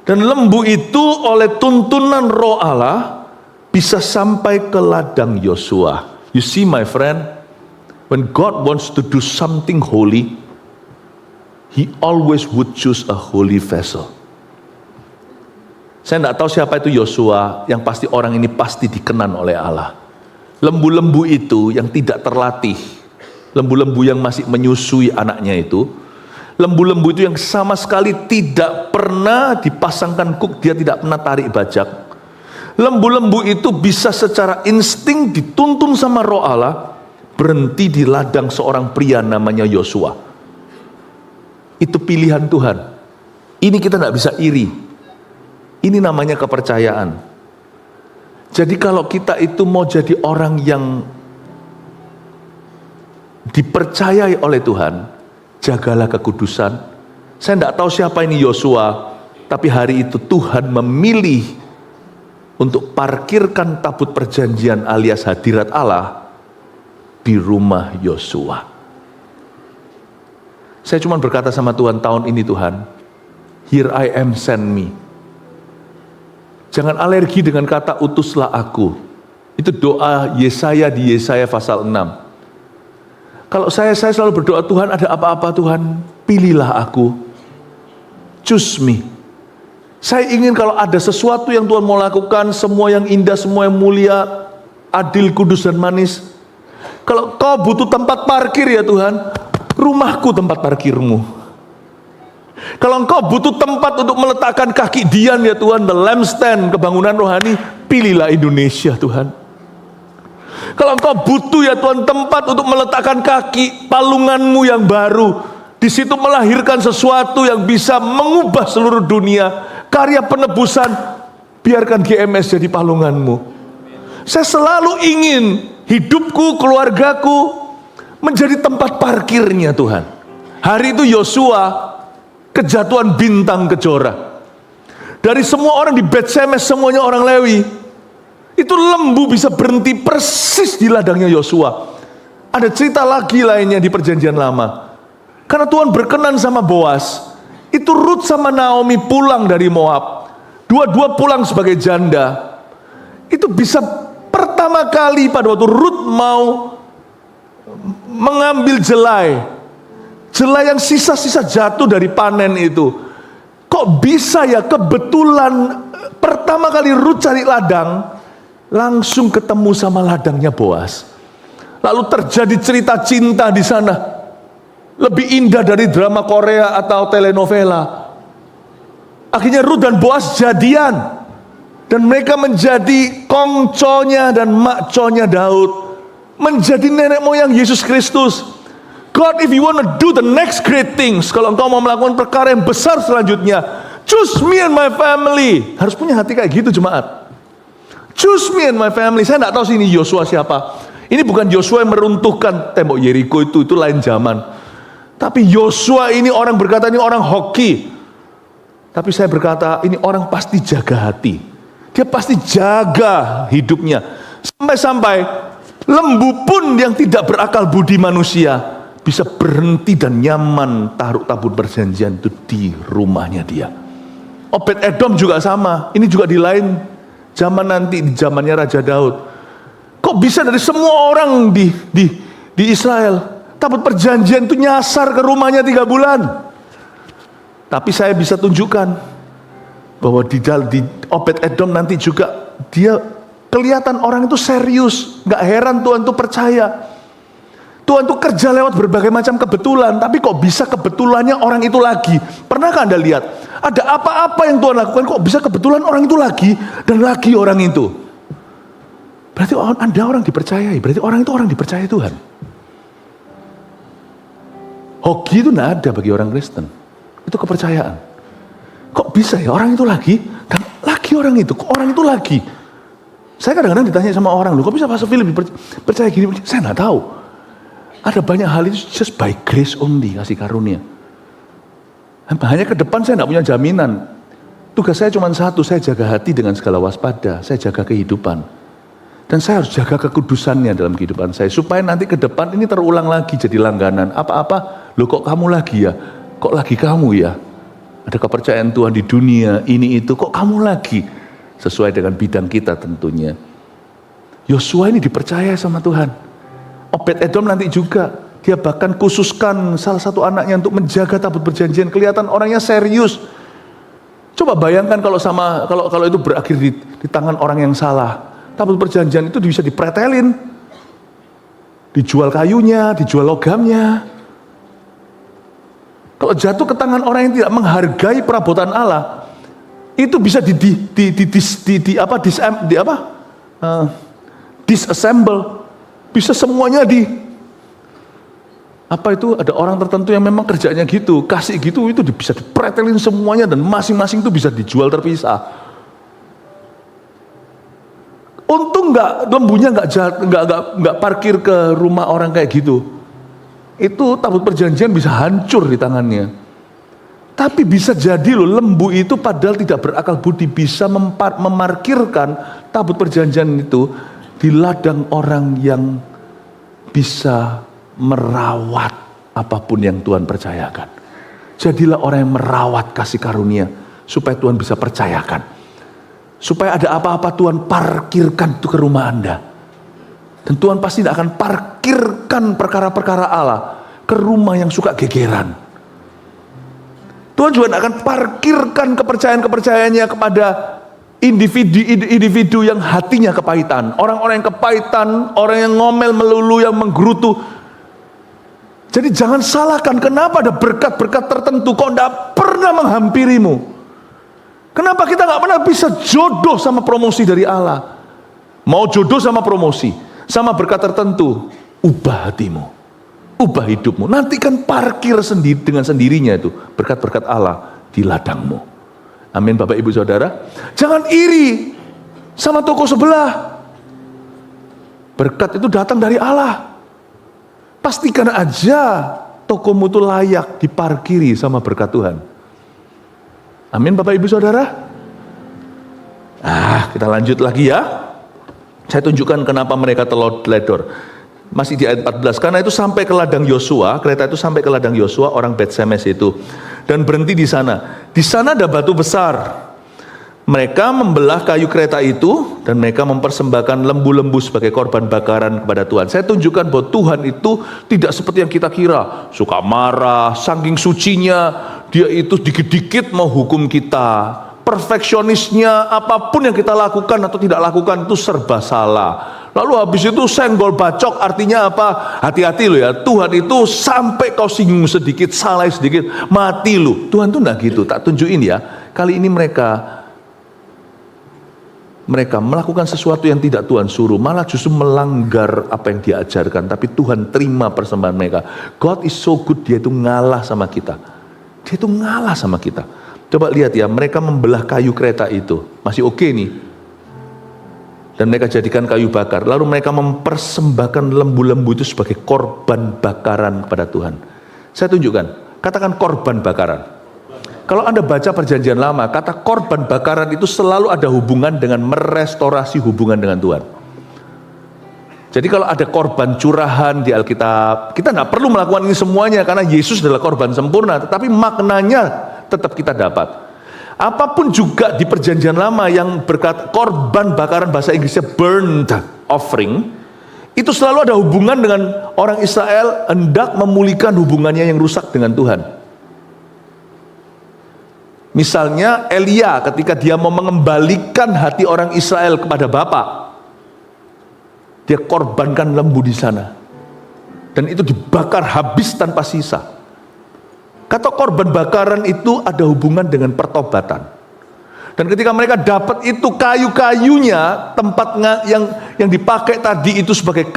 A: Dan lembu itu oleh tuntunan Roh Allah bisa sampai ke ladang Yosua. You see my friend, when God wants to do something holy, He always would choose a holy vessel. Saya tidak tahu siapa itu Yosua, yang pasti orang ini pasti dikenan oleh Allah. Lembu-lembu itu yang tidak terlatih, lembu-lembu yang masih menyusui anaknya itu, lembu-lembu itu yang sama sekali tidak pernah dipasangkan kuk, dia tidak pernah tarik bajak. Lembu-lembu itu bisa secara insting dituntun sama Roh Allah, berhenti di ladang seorang pria namanya Yosua. Itu pilihan Tuhan. Ini kita tidak bisa iri. Ini namanya kepercayaan. Jadi kalau kita itu mau jadi orang yang dipercayai oleh Tuhan, jagalah kekudusan. Saya tidak tahu siapa ini Yosua, tapi hari itu Tuhan memilih untuk parkirkan tabut perjanjian alias hadirat Allah di rumah Yosua. Saya cuma berkata sama Tuhan, tahun ini Tuhan, here I am, send me. Jangan alergi dengan kata utuslah aku. Itu doa Yesaya di Yesaya pasal 6. Kalau saya selalu berdoa, Tuhan ada apa-apa Tuhan, pilihlah aku. Choose me. Saya ingin kalau ada sesuatu yang Tuhan mau lakukan, semua yang indah, semua yang mulia, adil, kudus, dan manis. Kalau kau butuh tempat parkir ya Tuhan, rumahku tempat parkirmu. Kalau engkau butuh tempat untuk meletakkan kaki Dian ya Tuhan, the lampstand, kebangunan rohani, pilihlah Indonesia Tuhan. Kalau engkau butuh ya Tuhan tempat untuk meletakkan kaki palunganmu yang baru, di situ melahirkan sesuatu yang bisa mengubah seluruh dunia, karya penebusan, biarkan GMS jadi palunganmu. Saya selalu ingin hidupku, keluargaku menjadi tempat parkirnya Tuhan. Hari itu Yosua kejatuhan bintang kejora. Dari semua orang di Bet-Shemesh, semuanya orang Lewi. Itu lembu bisa berhenti persis di ladangnya Yosua. Ada cerita lagi lainnya di Perjanjian Lama. Karena Tuhan berkenan sama Boas. Itu Ruth sama Naomi pulang dari Moab. Dua-dua pulang sebagai janda. Itu bisa pertama kali pada waktu Ruth mau mengambil jelai. Jelai yang sisa-sisa jatuh dari panen itu. Kok bisa ya kebetulan pertama kali Ruth cari ladang, langsung ketemu sama ladangnya Boas. Lalu terjadi cerita cinta di sana. Lebih indah dari drama Korea atau telenovela. Akhirnya Ruth dan Boas jadian. Dan mereka menjadi kongconya dan makconya Daud. Menjadi nenek moyang Yesus Kristus. God, if you want to do the next great things, kalau engkau mau melakukan perkara yang besar selanjutnya, choose me and my family. Harus punya hati kayak gitu jemaat. Choose me and my family. Saya tidak tahu sih ini Yosua siapa. Ini bukan Yosua yang meruntuhkan tembok Yeriko, itu lain zaman. Tapi Yosua ini orang berkata ini orang hoki. Tapi saya berkata ini orang pasti jaga hati. Dia pasti jaga hidupnya. Sampai-sampai lembu pun yang tidak berakal budi manusia bisa berhenti dan nyaman taruh tabut perjanjian itu di rumahnya dia. Obed-Edom juga sama. Ini juga di lain zaman nanti, di zamannya Raja Daud. Kok bisa dari semua orang di Israel, tabut perjanjian itu nyasar ke rumahnya 3 bulan. Tapi saya bisa tunjukkan bahwa di Obed-Edom nanti juga dia kelihatan orang itu serius. Gak heran Tuhan itu percaya. Tuhan itu kerja lewat berbagai macam kebetulan. Tapi kok bisa kebetulannya orang itu lagi? Pernahkah Anda lihat? Ada apa-apa yang Tuhan lakukan, kok bisa kebetulan orang itu lagi, dan lagi orang itu. Berarti Anda orang dipercayai, berarti orang itu orang dipercaya Tuhan. Hoki itu tidak ada bagi orang Kristen. Itu kepercayaan. Kok bisa ya orang itu lagi, dan lagi orang itu, kok orang itu lagi. Saya kadang-kadang ditanya sama orang, loh kok bisa Pastor Philip percaya gini? Saya tidak tahu. Ada banyak hal itu just by grace only, kasih karunia. Hanya ke depan saya tidak punya jaminan. Tugas saya cuma satu, saya jaga hati dengan segala waspada. Saya jaga kehidupan. Dan saya harus jaga kekudusannya dalam kehidupan saya. Supaya nanti ke depan ini terulang lagi jadi langganan. Apa-apa, loh kok kamu lagi ya? Kok lagi kamu ya? Ada kepercayaan Tuhan di dunia, ini itu, kok kamu lagi? Sesuai dengan bidang kita tentunya. Yosua ini dipercaya sama Tuhan. Obed-Edom nanti juga, dia bahkan khususkan salah satu anaknya untuk menjaga tabut perjanjian. Kelihatan orangnya serius. Coba bayangkan kalau itu berakhir di tangan orang yang salah. Tabut perjanjian itu bisa dipretelin, dijual kayunya, dijual logamnya. Kalau jatuh ke tangan orang yang tidak menghargai perabotan Allah, itu bisa disassemble. Bisa semuanya ada orang tertentu yang memang kerjanya gitu, kasih gitu, itu bisa dipretelin semuanya dan masing-masing itu bisa dijual terpisah. Untung lembunya nggak parkir ke rumah orang kayak gitu. Itu tabut perjanjian bisa hancur di tangannya. Tapi bisa jadi loh, lembu itu padahal tidak berakal budi bisa memarkirkan tabut perjanjian itu di ladang orang yang bisa merawat apapun yang Tuhan percayakan. Jadilah orang yang merawat kasih karunia supaya Tuhan bisa percayakan. Supaya ada apa-apa Tuhan parkirkan itu ke rumah Anda. Dan Tuhan pasti tidak akan parkirkan perkara-perkara Allah ke rumah yang suka gegeran. Tuhan juga akan parkirkan kepercayaan-kepercayaannya kepada individu yang hatinya kepahitan. Orang-orang yang kepahitan, orang yang ngomel melulu, yang menggerutu. Jadi jangan salahkan kenapa ada berkat-berkat tertentu kok tidak pernah menghampirimu. Kenapa kita nggak pernah bisa jodoh sama promosi dari Allah? Mau jodoh sama promosi, sama berkat tertentu, ubah hatimu, ubah hidupmu. Nanti kan parkir sendiri dengan sendirinya itu berkat-berkat Allah di ladangmu. Amin, Bapak Ibu Saudara. Jangan iri sama toko sebelah. Berkat itu datang dari Allah. Pastikan aja tokomu itu layak diparkiri sama berkat Tuhan. Amin, Bapak Ibu Saudara. Kita lanjut lagi ya. Saya tunjukkan kenapa mereka teledor. Masih di ayat 14. Karena itu sampai ke ladang Yosua, kereta itu sampai ke ladang Yosua, orang Bet-Semes itu. Dan berhenti di sana. Di sana ada batu besar. Mereka membelah kayu kereta itu dan mereka mempersembahkan lembu-lembu sebagai korban bakaran kepada Tuhan. Saya tunjukkan bahwa Tuhan itu tidak seperti yang kita kira. Suka marah, saking sucinya, dia itu dikit-dikit mau hukum kita. Perfeksionisnya, apapun yang kita lakukan atau tidak lakukan itu serba salah. Lalu habis itu senggol bacok, artinya apa? Hati-hati lo ya, Tuhan itu sampai kau singgung sedikit, salah sedikit, mati lo. Tuhan tuh enggak gitu, tak tunjukin ya. Kali ini mereka melakukan sesuatu yang tidak Tuhan suruh, malah justru melanggar apa yang diajarkan. Tapi Tuhan terima persembahan mereka. God is so good, dia itu ngalah sama kita. Dia itu ngalah sama kita. Coba lihat ya, mereka membelah kayu kereta itu, masih oke nih. Dan mereka jadikan kayu bakar. Lalu mereka mempersembahkan lembu-lembu itu sebagai korban bakaran kepada Tuhan. Saya tunjukkan, katakan korban bakaran. Kalau Anda baca perjanjian lama, kata korban bakaran itu selalu ada hubungan dengan merestorasi hubungan dengan Tuhan. Jadi kalau ada korban curahan di Alkitab, kita nggak perlu melakukan ini semuanya karena Yesus adalah korban sempurna, tetapi maknanya tetap kita dapat. Apapun juga di perjanjian lama yang berkata korban bakaran, bahasa Inggrisnya burnt offering, itu selalu ada hubungan dengan orang Israel hendak memulihkan hubungannya yang rusak dengan Tuhan. Misalnya Elia ketika dia mau mengembalikan hati orang Israel kepada Bapa, dia korbankan lembu di sana. Dan itu dibakar habis tanpa sisa. Kata korban bakaran itu ada hubungan dengan pertobatan. Dan ketika mereka dapat itu kayu-kayunya, tempatnya yang dipakai tadi itu sebagai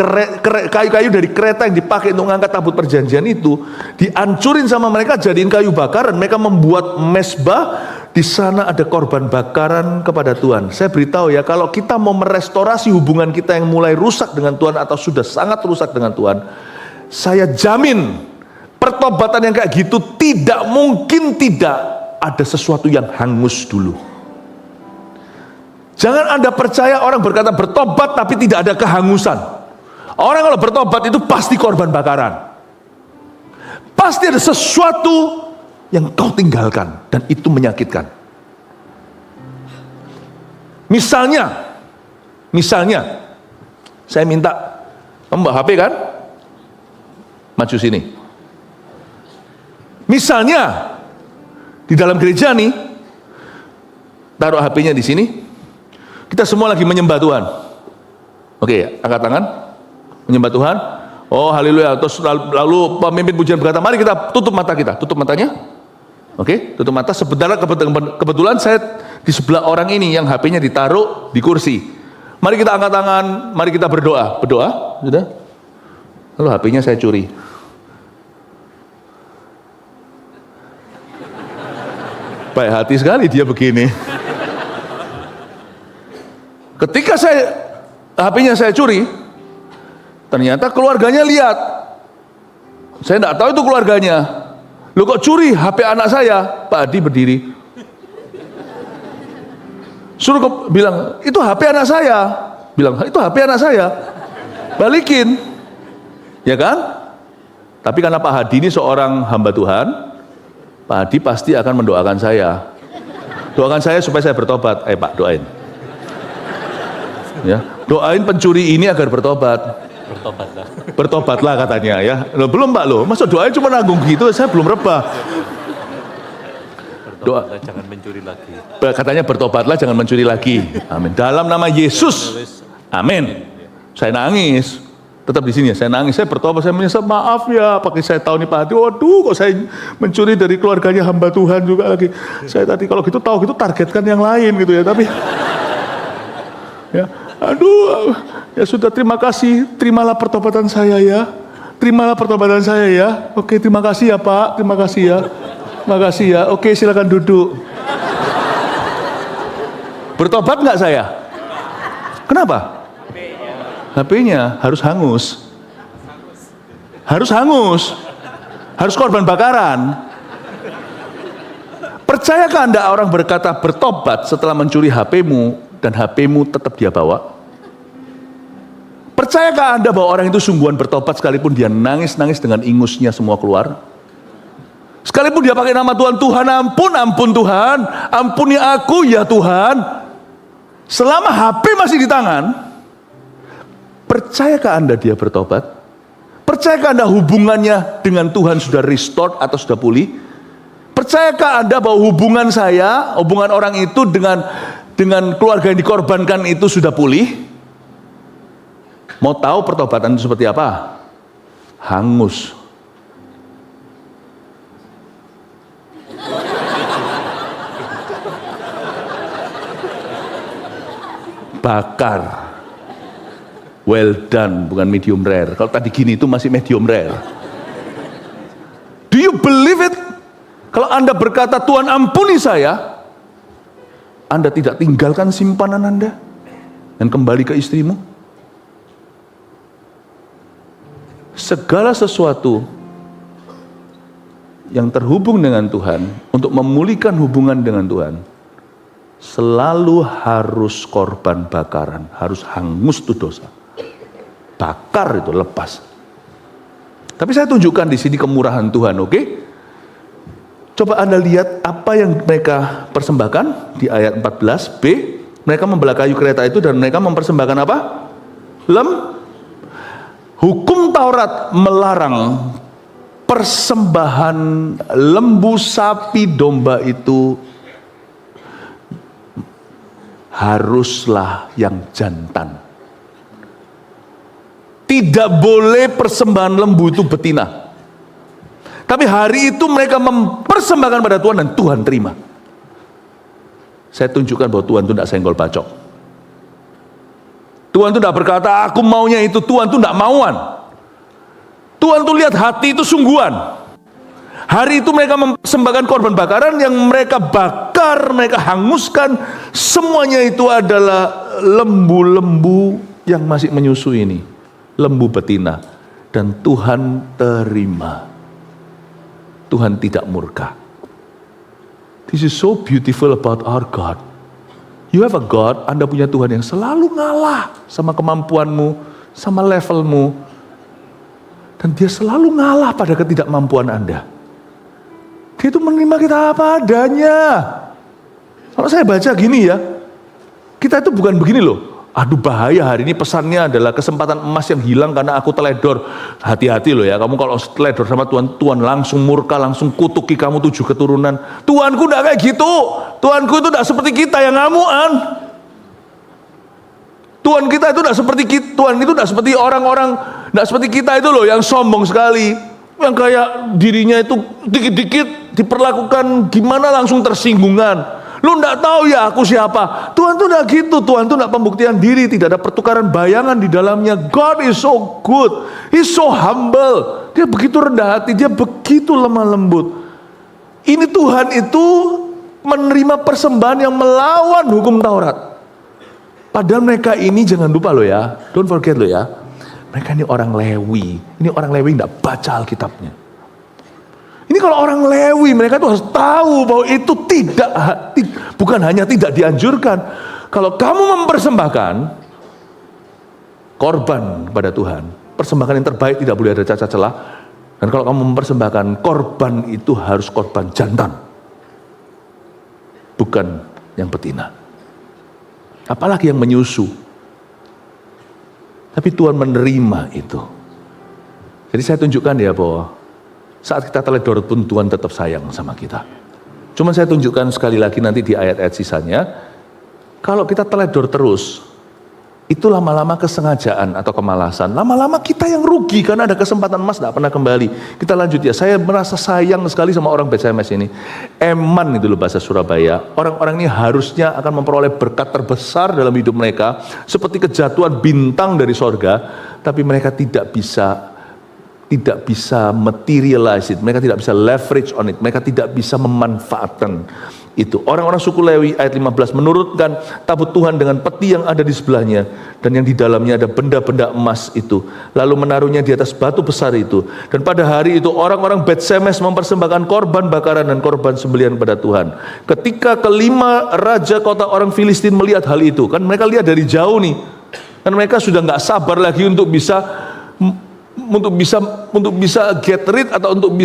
A: kayu-kayu dari kereta yang dipakai untuk mengangkat tabut perjanjian itu, dihancurin sama mereka jadiin kayu bakaran. Mereka membuat mezbah, di sana ada korban bakaran kepada Tuhan. Saya beritahu ya, kalau kita mau merestorasi hubungan kita yang mulai rusak dengan Tuhan atau sudah sangat rusak dengan Tuhan, saya jamin pertobatan yang kayak gitu tidak mungkin tidak ada sesuatu yang hangus dulu. Jangan Anda percaya orang berkata bertobat tapi tidak ada kehangusan. Orang kalau bertobat itu pasti korban bakaran. Pasti ada sesuatu yang kau tinggalkan dan itu menyakitkan. Misalnya saya minta, kamu bawa HP kan? Maju sini. Misalnya di dalam gereja nih, taruh HP-nya di sini. Kita semua lagi menyembah Tuhan. Oke, angkat tangan. Menyembah Tuhan. Oh, haleluya. Terus lalu pemimpin pujian berkata, mari kita tutup mata kita. Tutup matanya. Oke, tutup mata. Sebentar, kebetulan saya di sebelah orang ini yang HP-nya ditaruh di kursi. Mari kita angkat tangan, mari kita berdoa. Berdoa, sudah. Lalu HP-nya saya curi. Baik hati sekali dia begini. Ketika HP-nya saya curi, ternyata keluarganya lihat. Saya tidak tahu itu keluarganya. Loh kok curi HP anak saya? Pak Adi berdiri. Suruh bilang, itu HP anak saya. Bilang, itu HP anak saya. Balikin. Ya kan? Tapi karena Pak Hadi ini seorang hamba Tuhan, Pak Hadi pasti akan mendoakan saya. Doakan saya supaya saya bertobat. Pak, doain. Ya, doain pencuri ini agar bertobat.
B: Bertobatlah.
A: Bertobatlah katanya ya. Loh, belum Pak loh, masa doanya cuma nanggung gitu, saya belum rebah. Doa,
B: jangan mencuri lagi.
A: katanya bertobatlah jangan mencuri lagi. Amin. Dalam nama Yesus. Amin. Saya nangis. Tetap di sini ya, saya nangis, saya bertobat, saya menyesal, maaf ya, pakai saya tahu nih Pak Hati, waduh kok saya mencuri dari keluarganya hamba Tuhan juga lagi. Saya tadi kalau gitu tahu gitu targetkan yang lain gitu ya, tapi ya, aduh, ya sudah terima kasih, terimalah pertobatan saya ya, terimalah pertobatan saya ya. Oke, terima kasih ya Pak, terima kasih ya, terima kasih ya. Oke, silakan duduk. Bertobat nggak saya? Kenapa? HP-nya harus hangus. Harus hangus. Harus korban bakaran. Percayakah Anda orang berkata bertobat setelah mencuri HP-mu dan HP-mu tetap dia bawa? Percayakah Anda bahwa orang itu sungguhan bertobat sekalipun dia nangis-nangis dengan ingusnya semua keluar? Sekalipun dia pakai nama Tuhan, Tuhan ampun Tuhan, ampuni aku ya Tuhan. Selama HP masih di tangan, percayakah Anda dia bertobat? Percayakah Anda hubungannya dengan Tuhan sudah restored atau sudah pulih? Percayakah Anda bahwa hubungan saya, hubungan orang itu dengan keluarga yang dikorbankan itu sudah pulih? Mau tahu pertobatan itu seperti apa? Hangus. Bakar. Well done, bukan medium rare. Kalau tadi gini itu masih medium rare. Do you believe it? Kalau Anda berkata Tuhan ampuni saya, Anda tidak tinggalkan simpanan Anda dan kembali ke istrimu. Segala sesuatu yang terhubung dengan Tuhan untuk memulihkan hubungan dengan Tuhan selalu harus korban bakaran, harus hangus tuh dosa. Bakar itu, lepas. Tapi saya tunjukkan di sini kemurahan Tuhan, oke? Coba Anda lihat apa yang mereka persembahkan di ayat 14b. Mereka membelah kayu kereta itu dan mereka mempersembahkan apa? Hukum Taurat melarang persembahan lembu, sapi, domba itu haruslah yang jantan. Tidak boleh persembahan lembu itu betina. Tapi hari itu mereka mempersembahkan pada Tuhan dan Tuhan terima. Saya tunjukkan bahwa Tuhan itu tidak senggol bacok. Tuhan itu tidak berkata aku maunya itu, Tuhan itu tidak mauan. Tuhan itu lihat hati itu sungguhan. Hari itu mereka mempersembahkan korban bakaran yang mereka bakar, mereka hanguskan. Semuanya itu adalah lembu-lembu yang masih menyusui ini. Lembu betina. Dan Tuhan terima. Tuhan tidak murka. This is so beautiful about our God. You have a God, Anda punya Tuhan yang selalu ngalah sama kemampuanmu, sama levelmu. Dan dia selalu ngalah pada ketidakmampuan Anda. Dia itu menerima kita apa adanya. Kalau saya baca gini ya, kita itu bukan begini loh. Aduh bahaya, hari ini pesannya adalah kesempatan emas yang hilang karena aku teledor. Hati-hati loh ya, kamu kalau teledor sama Tuhan, Tuhan langsung murka, langsung kutuki kamu 7 keturunan. Tuhanku enggak kayak gitu. Tuhanku itu enggak seperti kita yang ngamuan. Tuhan kita itu enggak seperti kita. Tuhan itu enggak seperti orang-orang, enggak seperti kita itu loh yang sombong sekali. Yang kayak dirinya itu dikit-dikit diperlakukan gimana langsung tersinggungan. Lu enggak tahu ya aku siapa. Tuhan tuh enggak gitu. Tuhan tuh enggak pembuktian diri. Tidak ada pertukaran bayangan di dalamnya. God is so good. He's so humble. Dia begitu rendah hati. Dia begitu lemah lembut. Ini Tuhan itu menerima persembahan yang melawan hukum Taurat. Padahal mereka ini jangan lupa loh ya. Don't forget loh ya. Mereka ini orang Lewi. Ini orang Lewi enggak baca Alkitabnya. Ini kalau orang Lewi, mereka tuh harus tahu bahwa itu bukan hanya tidak dianjurkan. Kalau kamu mempersembahkan korban kepada Tuhan, persembahan yang terbaik tidak boleh ada cacat celah. Dan kalau kamu mempersembahkan korban itu harus korban jantan, bukan yang betina. Apalagi yang menyusu. Tapi Tuhan menerima itu. Jadi saya tunjukkan ya bahwa saat kita teledor pun Tuhan tetap sayang sama kita. Cuman saya tunjukkan sekali lagi nanti di ayat-ayat sisanya, kalau kita teledor terus, itu lama-lama kesengajaan atau kemalasan. Lama-lama kita yang rugi karena ada kesempatan emas tidak pernah kembali. Kita lanjut ya, saya merasa sayang sekali sama orang BCMS ini. Eman itu loh bahasa Surabaya. Orang-orang ini harusnya akan memperoleh berkat terbesar dalam hidup mereka. Seperti kejatuhan bintang dari sorga. Tapi mereka tidak bisa materialize it, mereka tidak bisa leverage on it, mereka tidak bisa memanfaatkan itu. Orang-orang suku Lewi ayat 15 menurunkan tabut Tuhan dengan peti yang ada di sebelahnya dan yang di dalamnya ada benda-benda emas itu, lalu menaruhnya di atas batu besar itu. Dan pada hari itu orang-orang Bet-Semes mempersembahkan korban bakaran dan korban sembelihan kepada Tuhan. Ketika kelima raja kota orang Filistin melihat hal itu, kan mereka lihat dari jauh nih, dan mereka sudah nggak sabar lagi untuk bisa get rid atau untuk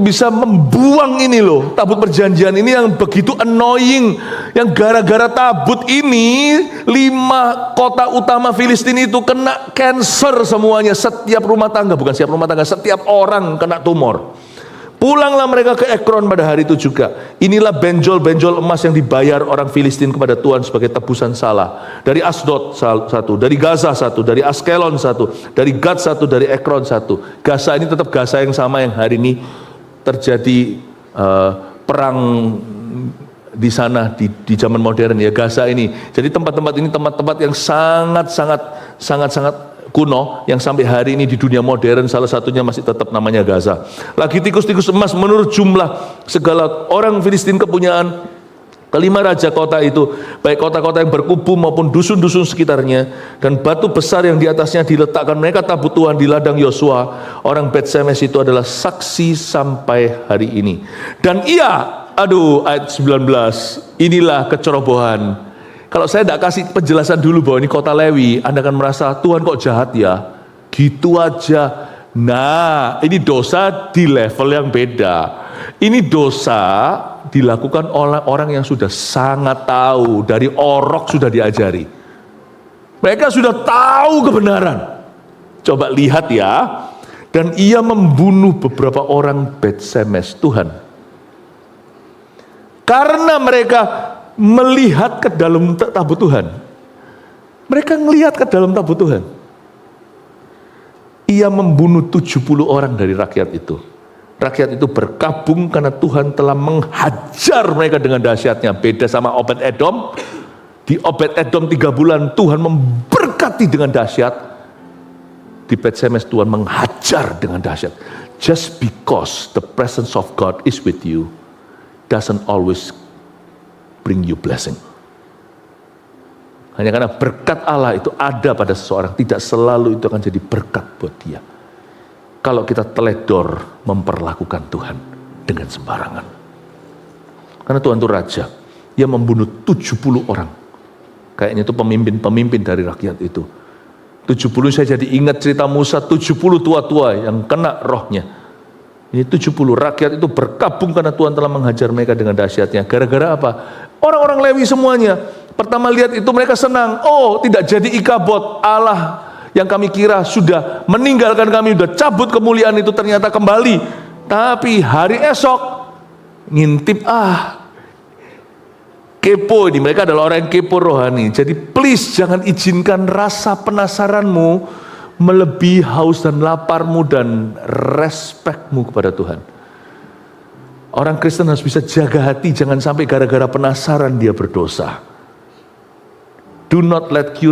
A: bisa membuang ini loh, tabut perjanjian ini yang begitu annoying, yang gara-gara tabut ini 5 kota utama Filistin itu kena cancer semuanya, setiap rumah tangga, bukan setiap rumah tangga, setiap orang kena tumor. Pulanglah mereka ke Ekron pada hari itu juga. Inilah benjol-benjol emas yang dibayar orang Filistin kepada Tuhan sebagai tebusan salah. Dari Asdod 1, dari Gaza 1, dari Askelon 1, dari Gad 1, dari Ekron 1. Gaza ini tetap Gaza yang sama yang hari ini terjadi perang di sana di zaman modern ya, Gaza ini. Jadi tempat-tempat ini tempat-tempat yang sangat kuno yang sampai hari ini di dunia modern salah satunya masih tetap namanya Gaza. Lagi tikus-tikus emas menurut jumlah segala orang Filistin kepunyaan kelima raja kota itu, baik kota-kota yang berkubu maupun dusun-dusun sekitarnya, dan batu besar yang di atasnya diletakkan mereka tabut Tuhan di ladang Yosua. Orang Bet-Semes itu adalah saksi sampai hari ini. Dan ayat 19, inilah kecerobohan. Kalau saya tidak kasih penjelasan dulu bahwa ini kota Lewi, Anda akan merasa Tuhan kok jahat ya, gitu aja. Nah, ini dosa di level yang beda. Ini dosa dilakukan oleh orang yang sudah sangat tahu, dari orok sudah diajari. Mereka sudah tahu kebenaran. Coba lihat ya. Dan ia membunuh beberapa orang Bet-Semes Tuhan. Karena mereka melihat ke dalam tabut Tuhan. Mereka melihat ke dalam tabut Tuhan. Ia membunuh 70 orang dari rakyat itu. Rakyat itu berkabung karena Tuhan telah menghajar mereka dengan dahsyatnya. Beda sama Obed-Edom. Di Obed-Edom 3 bulan Tuhan memberkati dengan dahsyat. Di Bet-Semes Tuhan menghajar dengan dahsyat. Just because the presence of God is with you doesn't always bring you blessing. Hanya karena berkat Allah itu ada pada seseorang, tidak selalu itu akan jadi berkat buat dia. Kalau kita teledor memperlakukan Tuhan dengan sembarangan. Karena Tuhan itu raja, dia membunuh 70 orang. Kayaknya itu pemimpin-pemimpin dari rakyat itu. 70, saya jadi ingat cerita Musa, 70 tua-tua yang kena rohnya. Ini 70 rakyat itu berkabung karena Tuhan telah menghajar mereka dengan dahsyatnya. Gara-gara apa? Orang-orang Lewi semuanya. Pertama lihat itu mereka senang. Oh, tidak jadi Ikabod. Allah yang kami kira sudah meninggalkan kami, sudah cabut kemuliaan itu, ternyata kembali. Tapi hari esok ngintip, kepo ini. Mereka adalah orang yang kepo rohani. Jadi please jangan izinkan rasa penasaranmu melebihi haus dan laparmu dan respekmu kepada Tuhan. Orang Kristen harus bisa jaga hati, jangan sampai gara-gara penasaran dia berdosa. Do not let your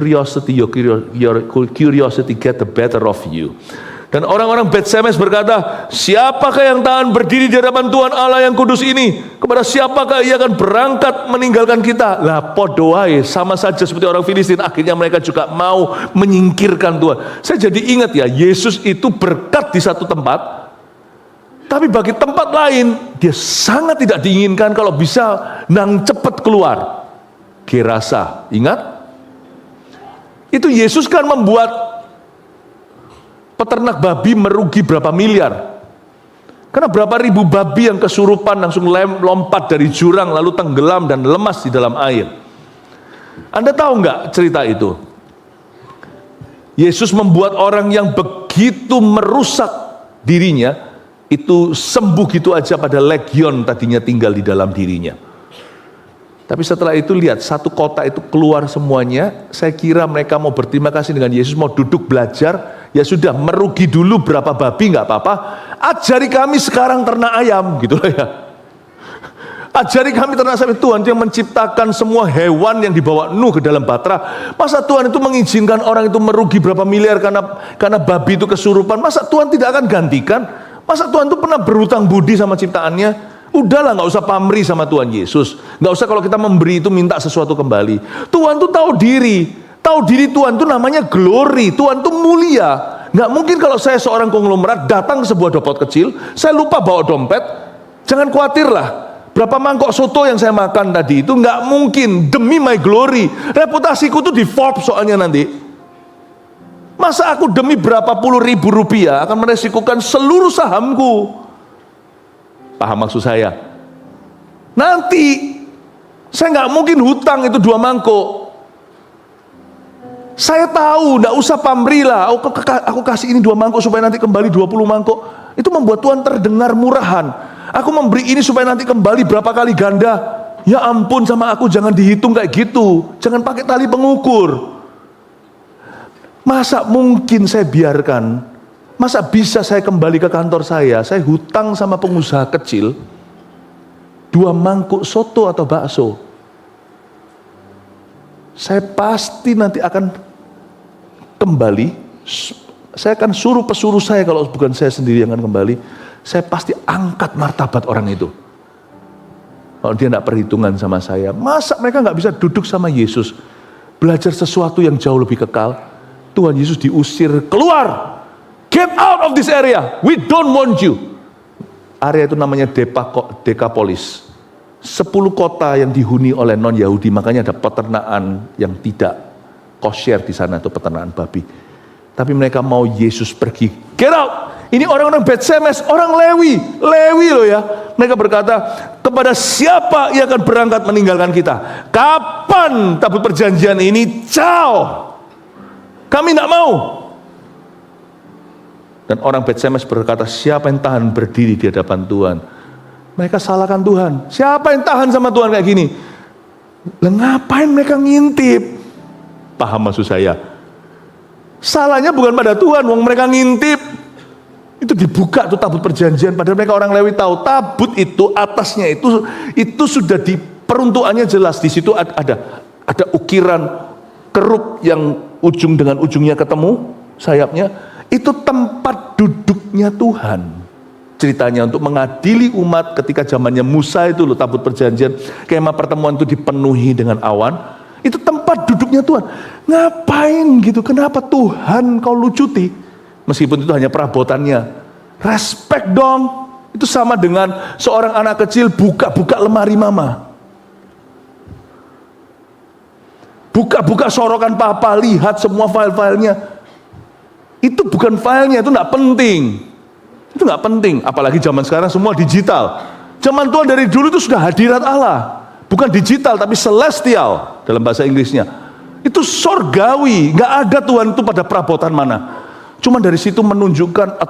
A: curiosity get the better of you. Dan orang-orang Bet-Semes berkata, siapakah yang tahan berdiri di hadapan Tuhan Allah yang kudus ini? Kepada siapakah ia akan berangkat meninggalkan kita? Lah podoai, sama saja seperti orang Filistin. Akhirnya mereka juga mau menyingkirkan Tuhan. Saya jadi ingat ya, Yesus itu berkat di satu tempat, tapi bagi tempat lain dia sangat tidak diinginkan. Kalau bisa nang cepat keluar. Gerasa, ingat? Itu Yesus kan membuat peternak babi merugi berapa miliar. Karena berapa ribu babi yang kesurupan langsung lompat dari jurang lalu tenggelam dan lemas di dalam air. Anda tahu nggak cerita itu? Yesus membuat orang yang begitu begitu merusak dirinya, itu sembuh gitu aja pada legion tadinya tinggal di dalam dirinya. Tapi setelah itu lihat, satu kota itu keluar semuanya. Saya kira mereka mau berterima kasih dengan Yesus, mau duduk belajar. Ya sudah, merugi dulu berapa babi nggak apa-apa. Ajari kami sekarang ternak ayam, gitu loh ya. Ajari kami ternak ayam. Tuhan yang menciptakan semua hewan yang dibawa Nuh ke dalam batra. Masa Tuhan itu mengizinkan orang itu merugi berapa miliar karena babi itu kesurupan? Masa Tuhan tidak akan gantikan? Masa Tuhan itu pernah berhutang budi sama ciptaannya? Udahlah, nggak usah pamrih sama Tuhan Yesus. Nggak usah kalau kita memberi itu minta sesuatu kembali. Tuhan tuh tahu diri Tuhan tuh namanya glory. Tuhan tuh mulia. Nggak mungkin kalau saya seorang konglomerat datang ke sebuah depot kecil, saya lupa bawa dompet. Jangan khawatirlah. Berapa mangkok soto yang saya makan tadi itu nggak mungkin, demi my glory. Reputasiku tuh di Forbes soalnya nanti. Masa aku demi berapa puluh ribu rupiah akan meresikukan seluruh sahamku? Paham maksud saya? Nanti saya nggak mungkin hutang itu 2 mangkok. Saya tahu, nggak usah pamrih lah. Aku kasih ini 2 mangkok supaya nanti kembali 20 mangkok. Itu membuat Tuhan terdengar murahan. Aku memberi ini supaya nanti kembali berapa kali ganda. Ya ampun, sama aku jangan dihitung kayak gitu. Jangan pakai tali pengukur. Masa mungkin saya biarkan? Masa bisa saya kembali ke kantor saya hutang sama pengusaha kecil 2 mangkuk soto atau bakso. Saya pasti nanti akan kembali. Saya akan suruh pesuruh saya, kalau bukan saya sendiri yang akan kembali, saya pasti angkat martabat orang itu. Kalau dia tidak perhitungan sama saya, masa mereka nggak bisa duduk sama Yesus, belajar sesuatu yang jauh lebih kekal? Tuhan Yesus diusir keluar. Get out of this area. We don't want you. Area itu namanya Decapolis. 10 kota yang dihuni oleh non-Yahudi, makanya ada peternakan yang tidak kosher di sana, itu peternakan babi. Tapi mereka mau Yesus pergi. Get out. Ini orang-orang Bet-Semes, orang Lewi loh ya. Mereka berkata, kepada siapa ia akan berangkat meninggalkan kita? Kapan tabut perjanjian ini? Ciao. Kami tidak mau. Dan orang Bet-Semes berkata, siapa yang tahan berdiri di hadapan Tuhan? Mereka salahkan Tuhan. Siapa yang tahan sama Tuhan kayak gini? Lah ngapain mereka ngintip? Paham maksud saya? Salahnya bukan pada Tuhan, wong mereka ngintip. Itu dibuka tuh tabut perjanjian, padahal mereka orang Lewi tahu tabut itu atasnya itu sudah peruntukannya jelas. Di situ ada ukiran keruk yang ujung dengan ujungnya ketemu sayapnya. Itu tempat duduknya Tuhan. Ceritanya untuk mengadili umat ketika zamannya Musa itu loh, tabut perjanjian, kemah pertemuan itu dipenuhi dengan awan. Itu tempat duduknya Tuhan. Ngapain gitu? Kenapa Tuhan kau lucuti? Meskipun itu hanya perabotannya. Respect dong. Itu sama dengan seorang anak kecil buka-buka lemari mama. Buka-buka sorokan papa, lihat semua file-filenya. Itu bukan filenya, itu nggak penting. Itu nggak penting, apalagi zaman sekarang semua digital. Zaman Tuhan dari dulu itu sudah hadirat Allah, bukan digital tapi celestial dalam bahasa Inggrisnya. Itu sorgawi, nggak ada Tuhan itu pada perabotan mana. Cuma dari situ menunjukkan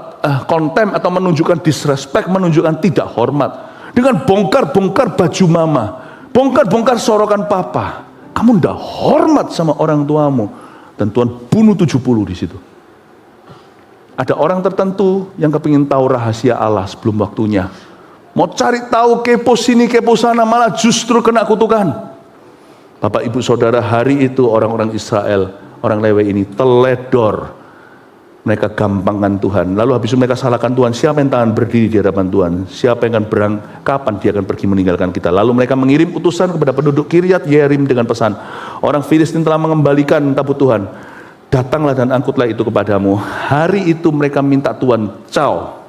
A: konten atau menunjukkan disrespect, menunjukkan tidak hormat. Dengan bongkar-bongkar baju mama, bongkar-bongkar sorokan papa. Kamu nggak hormat sama orang tuamu, dan Tuhan bunuh 70 di situ. Ada orang tertentu yang kepingin tahu rahasia Allah sebelum waktunya. Mau cari tahu, kepo sini, kepo sana, malah justru kena kutukan. Bapak ibu saudara, hari itu orang-orang Israel, orang Lewi ini teledor. Mereka gampangkan Tuhan. Lalu habis itu mereka salahkan Tuhan. Siapa yang tahan berdiri di hadapan Tuhan? Siapa yang akan kapan dia akan pergi meninggalkan kita? Lalu mereka mengirim utusan kepada penduduk Kiryat Yearim dengan pesan, orang Filistin telah mengembalikan tabut Tuhan. Datanglah dan angkutlah itu kepadamu. Hari itu mereka minta Tuhan, ciao.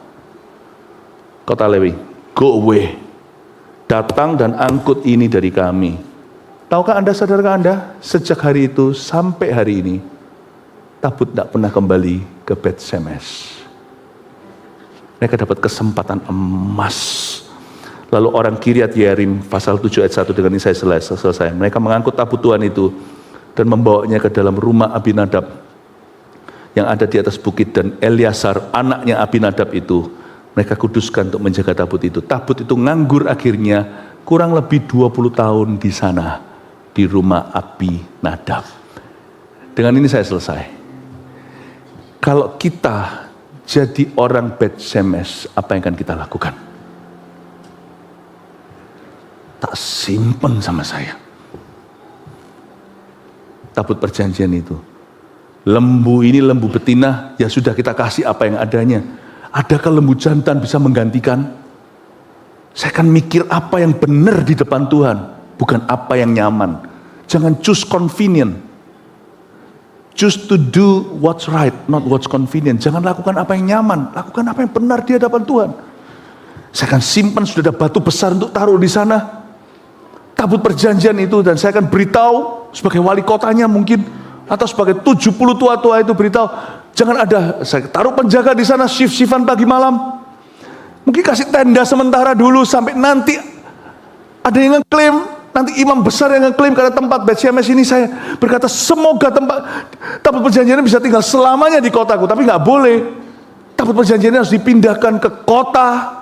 A: Kota Lewi, go away. Datang dan angkut ini dari kami. Tahukah Anda, saudara Anda, sejak hari itu sampai hari ini, tabut tidak pernah kembali ke Bet-Semes. Mereka dapat kesempatan emas. Lalu orang Kiryat Yearim, pasal 7 ayat 1, dengan ini saya selesai. Mereka mengangkut tabut Tuhan itu dan membawanya ke dalam rumah Abinadab yang ada di atas bukit dan Eleazar anaknya Abinadab itu mereka kuduskan untuk menjaga tabut itu. Tabut itu nganggur akhirnya kurang lebih 20 tahun di sana di rumah Abinadab. Dengan ini saya selesai. Kalau kita jadi orang Bet Shemesh, apa yang akan kita lakukan? Tak simpen sama saya tabut perjanjian itu. Lembu ini lembu betina, ya sudah kita kasih apa yang adanya. Adakah lembu jantan bisa menggantikan? Saya akan mikir apa yang benar di depan Tuhan, bukan apa yang nyaman. Jangan choose convenient. Choose to do what's right, not what's convenient. Jangan lakukan apa yang nyaman, lakukan apa yang benar di hadapan Tuhan. Saya akan simpan, sudah ada batu besar untuk taruh di sana. Tabut perjanjian itu, dan saya akan beritahu sebagai wali kotanya mungkin, atau sebagai 70 tua-tua itu beritahu, jangan ada, saya taruh penjaga di sana shift-shiftan pagi malam. Mungkin kasih tenda sementara dulu sampai nanti ada yang ngeklaim. Nanti imam besar yang ngeklaim karena tempat Bet Shemesh ini, saya berkata semoga tempat tabut perjanjian bisa tinggal selamanya di kotaku. Tapi nggak boleh. Tabut perjanjian harus dipindahkan ke kota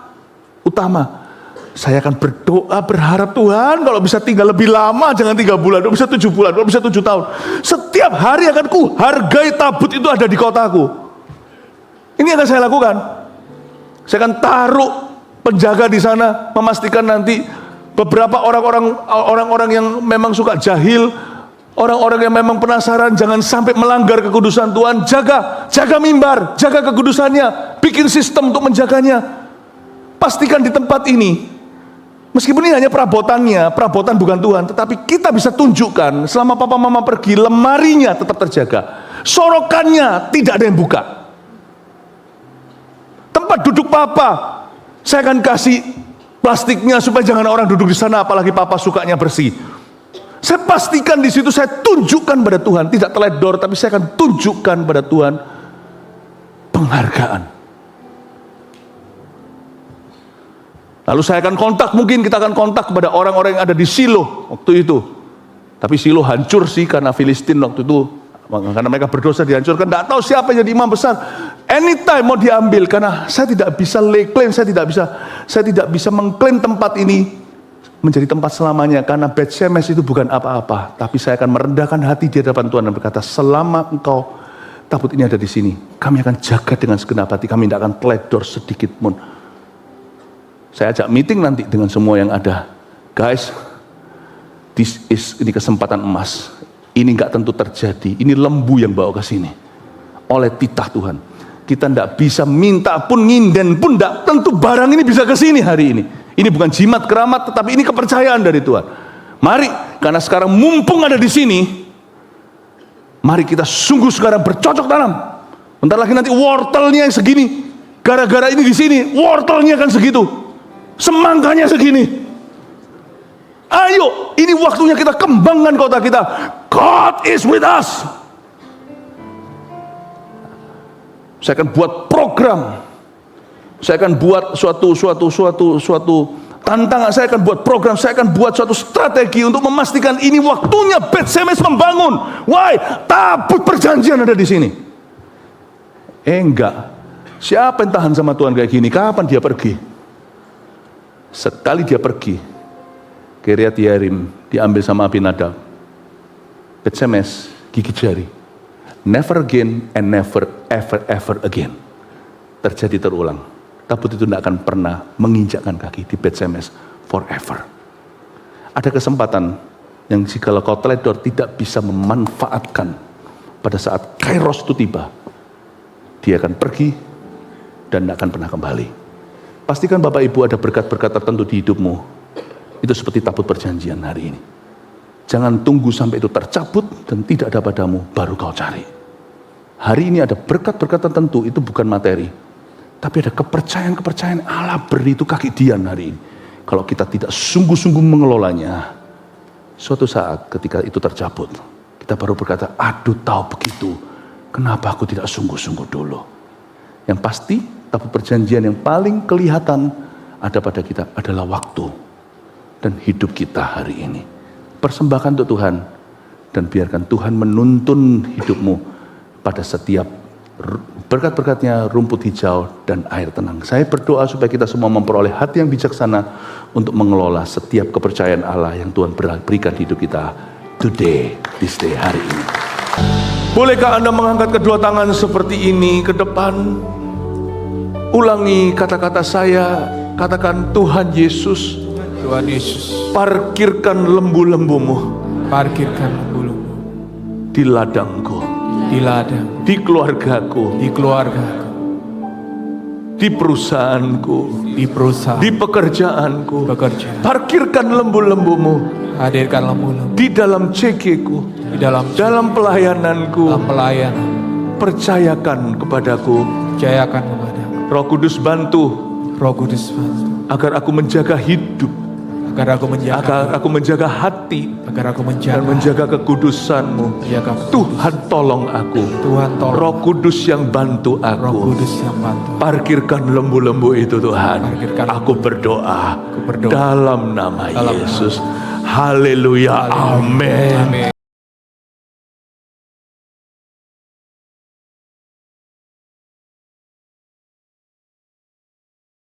A: utama. Saya akan berdoa berharap Tuhan kalau bisa tinggal lebih lama, jangan 3 bulan, kalau bisa 7 bulan, kalau bisa 7 tahun. Setiap hari akan ku hargai tabut itu ada di kotaku. Ini yang akan saya lakukan. Saya akan taruh penjaga di sana, memastikan nanti beberapa orang-orang yang memang suka jahil, orang-orang yang memang penasaran, jangan sampai melanggar kekudusan Tuhan. Jaga mimbar, jaga kekudusannya, bikin sistem untuk menjaganya. Pastikan di tempat ini, meskipun ini hanya perabotan bukan Tuhan, tetapi kita bisa tunjukkan selama papa mama pergi, lemarinya tetap terjaga, sorokannya tidak ada yang buka. Tempat duduk papa, saya akan kasih plastiknya supaya jangan orang duduk di sana, apalagi papa sukanya bersih. Saya pastikan di situ, saya tunjukkan pada Tuhan, tidak teledor, tapi saya akan tunjukkan pada Tuhan penghargaan. Lalu saya akan kontak, mungkin kita akan kontak kepada orang-orang yang ada di Shilo waktu itu. Tapi Shilo hancur sih karena Filistin waktu itu, karena mereka berdosa dihancurkan. Tidak tahu siapa yang jadi imam besar. Anytime mau diambil, karena saya tidak bisa lay claim, saya tidak bisa mengklaim tempat ini menjadi tempat selamanya, karena Bet Shemesh itu bukan apa-apa. Tapi saya akan merendahkan hati di hadapan Tuhan dan berkata, selama engkau tabut ini ada di sini, kami akan jaga dengan segenap hati, kami tidak akan teledor sedikit pun. Saya ajak meeting nanti dengan semua yang ada. Guys, ini kesempatan emas. Ini nggak tentu terjadi. Ini lembu yang bawa ke sini oleh titah Tuhan. Kita tidak bisa minta pun, nginden pun, tidak tentu barang ini bisa ke sini hari ini. Ini bukan jimat keramat, tetapi ini kepercayaan dari Tuhan. Mari, karena sekarang mumpung ada di sini, mari kita sungguh sekarang bercocok tanam. Bentar lagi nanti wortelnya yang segini, gara-gara ini di sini, wortelnya kan segitu, semangkanya segini. Ayo, ini waktunya kita kembangkan kota kita. God is with us. Saya akan buat program. Saya akan buat suatu tantangan. Saya akan buat program. Saya akan buat suatu strategi untuk memastikan ini waktunya Bet Shemesh membangun. Why? Tabut perjanjian ada di sini. Enggak. Siapa yang tahan sama Tuhan kayak gini? Kapan dia pergi? Sekali dia pergi, Kiriat Yearim diambil sama Abinadab. Bet Shemesh gigit jari. Never again and never ever again. Terjadi terulang. Tabut itu tidak akan pernah menginjakkan kaki di Bet Shemesh forever. Ada kesempatan yang jika kau teledor tidak bisa memanfaatkan, pada saat Kairos itu tiba, dia akan pergi dan tidak akan pernah kembali. Pastikan Bapak Ibu ada berkat-berkat tertentu di hidupmu. Itu seperti tabut perjanjian hari ini. Jangan tunggu sampai itu tercabut dan tidak ada padamu, baru kau cari. Hari ini ada berkat-berkat tertentu, itu bukan materi, tapi ada kepercayaan-kepercayaan Allah beri itu kaki dian hari ini. Kalau kita tidak sungguh-sungguh mengelolanya, suatu saat ketika itu tercabut, kita baru berkata, aduh tahu begitu, kenapa aku tidak sungguh-sungguh dulu. Yang pasti, tabut perjanjian yang paling kelihatan ada pada kita adalah waktu dan hidup kita hari ini. Persembahkan untuk Tuhan, dan biarkan Tuhan menuntun hidupmu pada setiap
B: berkat-berkatnya, rumput hijau dan air tenang. Saya berdoa supaya kita semua memperoleh hati yang bijaksana untuk mengelola setiap kepercayaan Allah yang Tuhan berikan di hidup kita today, this day, hari ini.
A: Bolehkah Anda mengangkat kedua tangan seperti ini ke depan? Ulangi kata-kata saya, katakan, Tuhan Yesus,
C: Tuhan Yesus,
A: parkirkan lembu-lembumu
C: parkirkan lembu-lembu
A: di ladangku,
C: di ladang,
A: di keluargaku,
C: di keluargaku,
A: di perusahaanku,
C: di perusahaan,
A: di pekerjaanku.
C: pekerjaan.
A: Parkirkan lembu-lembumu
C: Hadirkan lembu-lembu
A: di dalam CG-ku,
C: di dalam
A: pelayananku.
C: pelayanan.
A: Percayakan kepadaku,
C: Percayakan kepada
A: Roh Kudus bantu
C: Roh Kudus bantu,
A: agar aku menjaga hidup,
C: agar aku menjaga,
A: agar aku menjaga hati,
C: agar aku
A: dan
C: menjaga,
A: menjaga kekudusan-Mu.
C: menjaga
A: Tuhan tolong aku,
C: Tuhan tolong.
A: Roh Kudus yang bantu
C: Roh
A: aku.
C: Kudus yang bantu.
A: Parkirkan lembu-lembu itu Tuhan.
C: Parkirkan
A: Aku berdoa
C: berdoa
A: dalam nama
C: dalam
A: Yesus. Haleluya. Amin.
C: Amin.